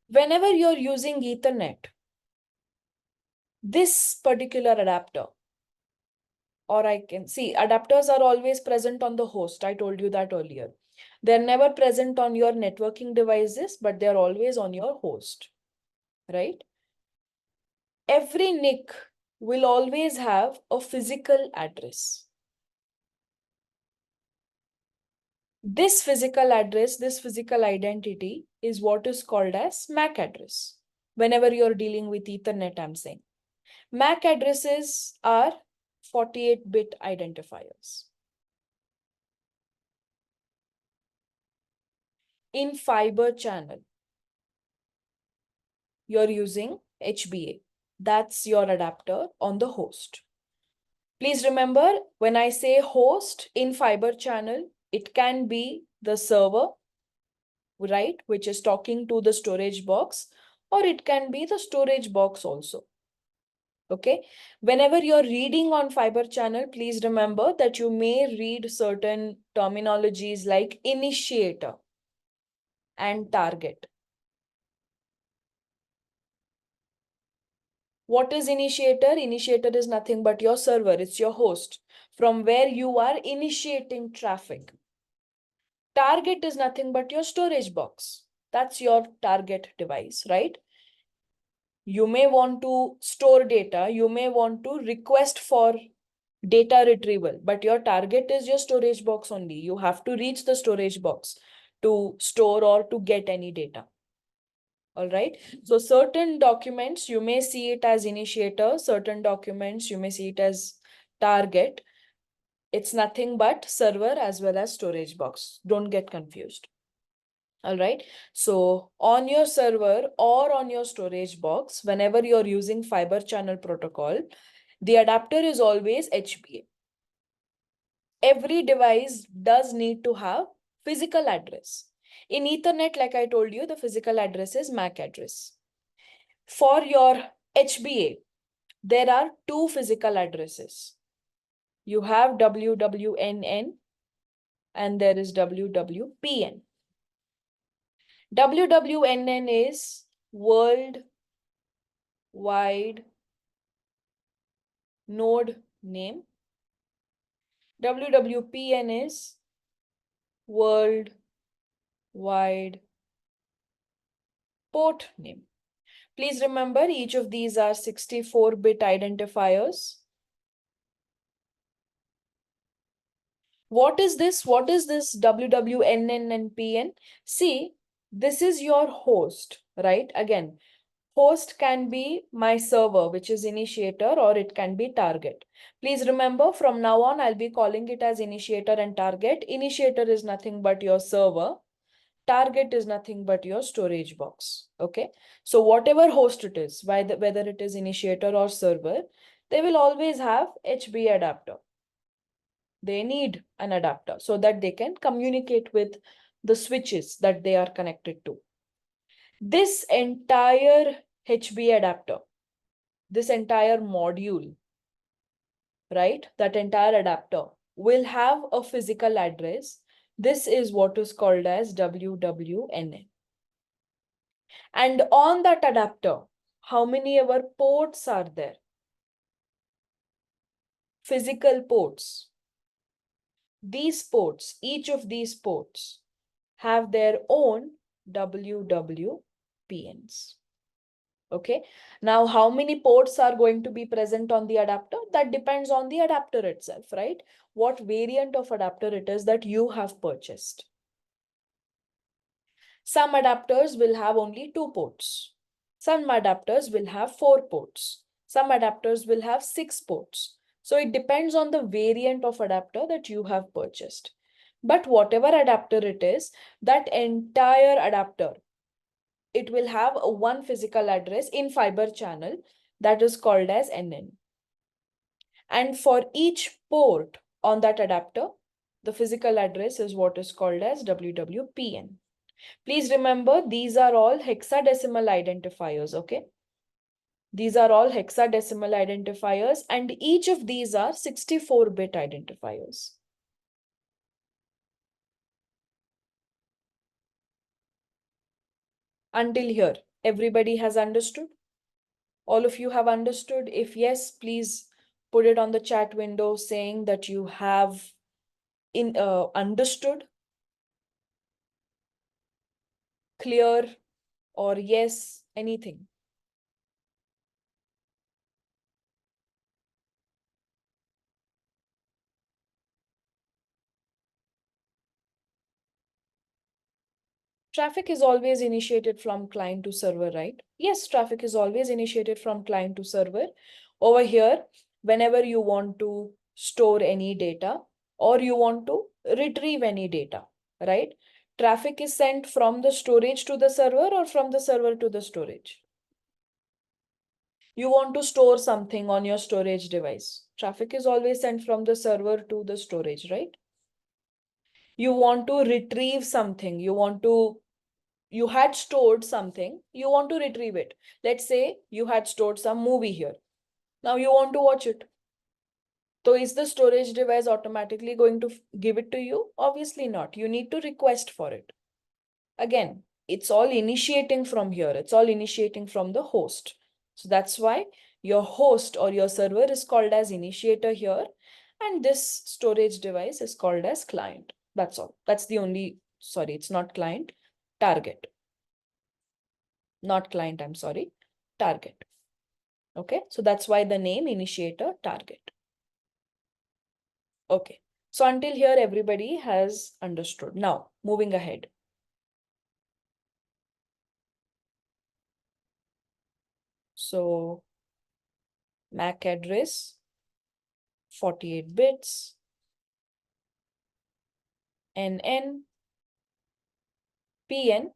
Whenever you're using Ethernet, this particular adapter, or I can see adapters are always present on the host. I told you that earlier. They're never present on your networking devices, but they're always on your host, right? Every NIC will always have a physical address. This physical address, this physical identity is what is called as MAC address. Whenever you're dealing with Ethernet, I'm saying. MAC addresses are 48-bit identifiers. In fiber channel, you're using HBA. That's your adapter on the host. Please remember, when I say host in fiber channel, it can be the server, right, which is talking to the storage box, or it can be the storage box also. Okay, whenever you're reading on fiber channel, please remember that you may read certain terminologies like initiator and target. What is initiator? Initiator is nothing but your server. It's your host from where you are initiating traffic. Target is nothing but your storage box. That's your target device, right? You may want to store data. You may want to request for data retrieval, but your target is your storage box only. You have to reach the storage box to store or to get any data. All right. So certain documents, you may see it as initiator. Certain documents, you may see it as target. It's nothing but server as well as storage box. Don't get confused. All right. So on your server or on your storage box, whenever you're using fiber channel protocol, the adapter is always HBA. Every device does need to have physical address. In Ethernet, like I told you, the physical address is MAC address. For your HBA, there are two physical addresses. You have WWNN and there is WWPN. WWNN is World Wide Node Name. WWPN is World Wide Port Name. Please remember, each of these are 64-bit identifiers. What is this? What is this WWNN and PN? See, this is your host, right? Again, host can be my server, which is initiator, or it can be target. Please remember, from now on, I'll be calling it as initiator and target. Initiator is nothing but your server. Target is nothing but your storage box. Okay. So whatever host it is, whether it is initiator or server, they will always have HB adapter. They need an adapter so that they can communicate with the switches that they are connected to. This entire HB adapter, this entire module, right? That entire adapter will have a physical address. This is what is called as WWNN. And on that adapter, how many ever ports are there? Physical ports. These ports, each of these ports have their own WWPNs. Okay. Now, how many ports are going to be present on the adapter? That depends on the adapter itself, right? What variant of adapter it is that you have purchased. Some adapters will have only 2 ports. Some adapters will have 4 ports. Some adapters will have 6 ports. So it depends on the variant of adapter that you have purchased. But whatever adapter it is, that entire adapter, it will have a one physical address in fiber channel that is called as NN. And for each port on that adapter, the physical address is what is called as WWPN. Please remember, these are all hexadecimal identifiers, okay? These are all hexadecimal identifiers, and each of these are 64-bit identifiers. Until here, everybody has understood? All of you have understood? If yes, please put it on the chat window saying that you have understood, clear, or yes, anything. Traffic is always initiated from client to server, right? Yes, traffic is always initiated from client to server. Over here, whenever you want to store any data or you want to retrieve any data, right? Traffic is sent from the storage to the server or from the server to the storage. You want to store something on your storage device. Traffic is always sent from the server to the storage, right? You want to retrieve something. You had stored something, you want to retrieve it. Let's say you had stored some movie here. Now you want to watch it. So is the storage device automatically going to give it to you? Obviously not. You need to request for it. Again, it's all initiating from here. It's all initiating from the host. So that's why your host or your server is called as initiator here. And this storage device is called as client. That's all. That's the only, sorry, it's not client, target. Not client, I'm sorry, target. Okay, so that's why the name initiator target. Okay, so until here, everybody has understood. Now, moving ahead. So, MAC address, 48 bits, NN, PN,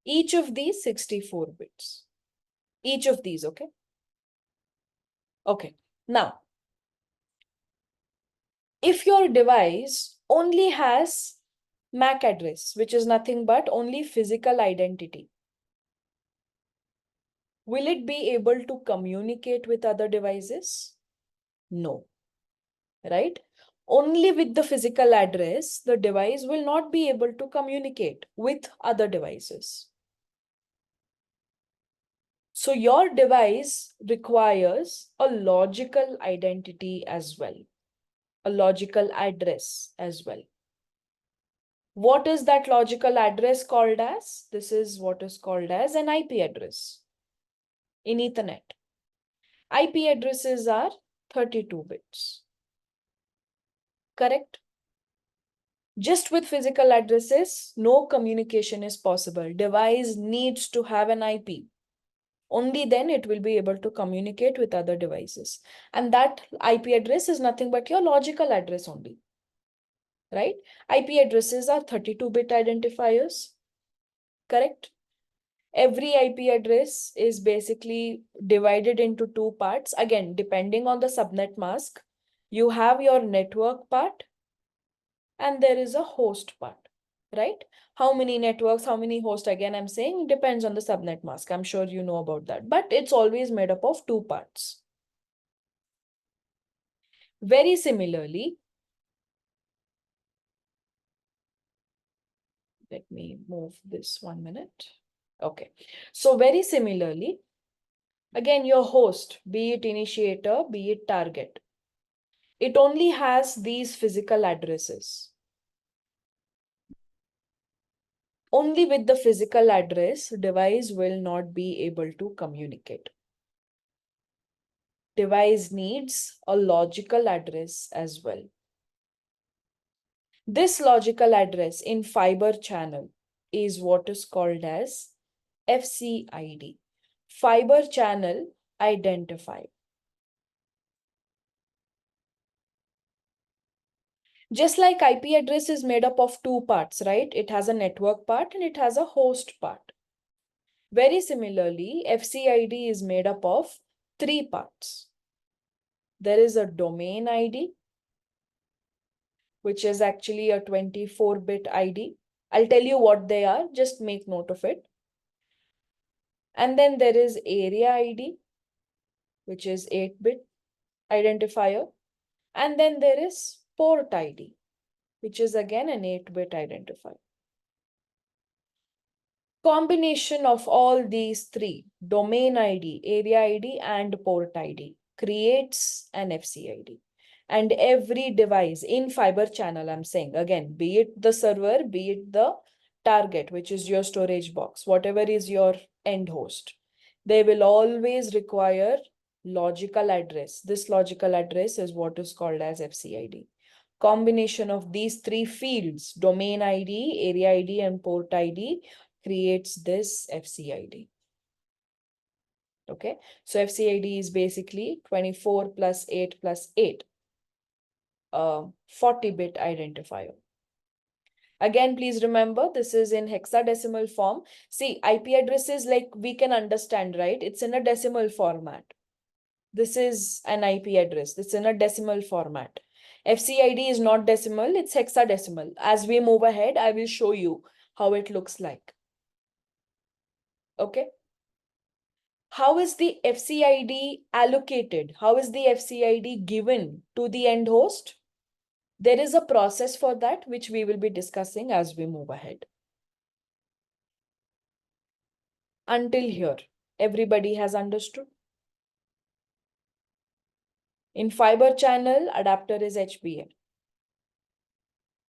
each of these 64 bits. Each of these, okay? Okay, now, if your device only has MAC address, which is nothing but only physical identity, will it be able to communicate with other devices? No, right? Only with the physical address, the device will not be able to communicate with other devices. So your device requires a logical identity as well, a logical address as well. What is that logical address called as? This is what is called as an IP address in Ethernet. IP addresses are 32 bits. Correct? Just with physical addresses, no communication is possible. Device needs to have an IP. Only then it will be able to communicate with other devices. And that IP address is nothing but your logical address only. Right? IP addresses are 32-bit identifiers. Correct? Every IP address is basically divided into two parts. Again, depending on the subnet mask, you have your network part and there is a host part, right? How many networks, how many hosts, again, I'm saying depends on the subnet mask. I'm sure you know about that, but it's always made up of two parts. Very similarly, let me move this 1 minute. Okay. So very similarly, again, your host, be it initiator, be it target, it only has these physical addresses. Only with the physical address, device will not be able to communicate. Device needs a logical address as well. This logical address in fiber channel is what is called as FCID, fiber channel identifier. Just like IP address is made up of two parts, right? It has a network part and it has a host part. Very similarly, FCID is made up of three parts. There is a domain ID, which is actually a 24-bit ID. I'll tell you what they are, just make note of it. And then there is area ID, which is 8-bit identifier. And then there is port ID, which is again an 8-bit identifier. Combination of all these three, domain ID, area ID, and port ID, creates an FCID. And every device in fiber channel, I'm saying again, be it the server, be it the target, which is your storage box, whatever is your end host, they will always require logical address. This logical address is what is called as FCID. Combination of these three fields, domain ID, area ID, and port ID, creates this FCID. Okay, so FCID is basically 24 plus 8 plus 8, 40-bit identifier. Again, please remember, this is in hexadecimal form. See, IP addresses, like we can understand, right? It's in a decimal format. This is an IP address. It's in a decimal format. FCID is not decimal, it's hexadecimal. As we move ahead, I will show you how it looks like. Okay. How is the FCID allocated? How is the FCID given to the end host? There is a process for that, which we will be discussing as we move ahead. Until here, everybody has understood? In fiber channel, adapter is HBA.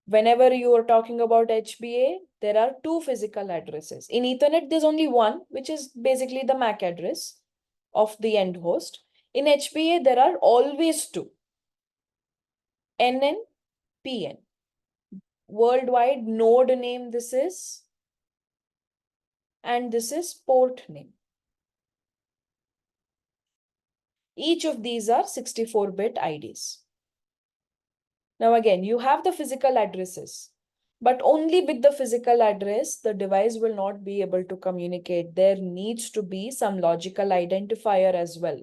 Whenever you are talking about HBA, there are two physical addresses. In Ethernet, there's only one, which is basically the MAC address of the end host. In HBA, there are always two, NN, PN. Worldwide node name this is, and this is port name. Each of these are 64-bit IDs. Now again, you have the physical addresses, but only with the physical address, the device will not be able to communicate. There needs to be some logical identifier as well.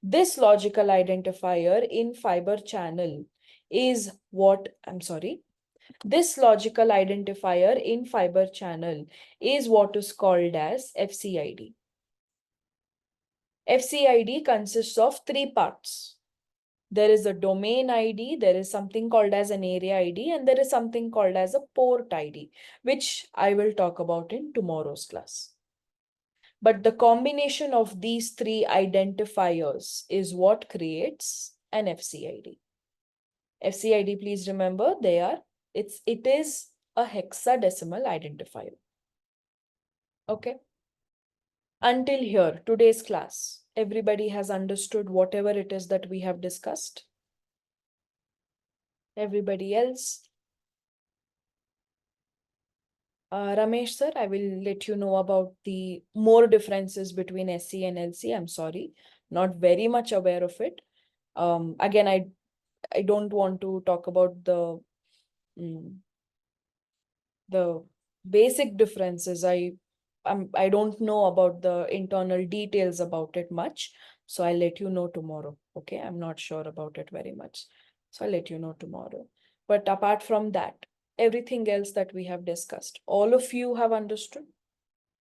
This logical identifier in fiber channel is what, this logical identifier in fiber channel is what is called as FCID. FCID consists of three parts. There is a domain ID, there is something called as an area ID, and there is something called as a port ID, which I will talk about in tomorrow's class. But the combination of these three identifiers is what creates an FCID. FCID, please remember, it is a hexadecimal identifier. Okay. Until here, today's class, everybody has understood whatever it is that we have discussed? Everybody else? Ramesh sir, I will let you know about the more differences between SC and LC. I'm sorry, not very much aware of it. Again, I don't want to talk about the basic differences. I don't know about the internal details about it much. So I'll let you know tomorrow. Okay. I'm not sure about it very much. So I'll let you know tomorrow. But apart from that, everything else that we have discussed, all of you have understood?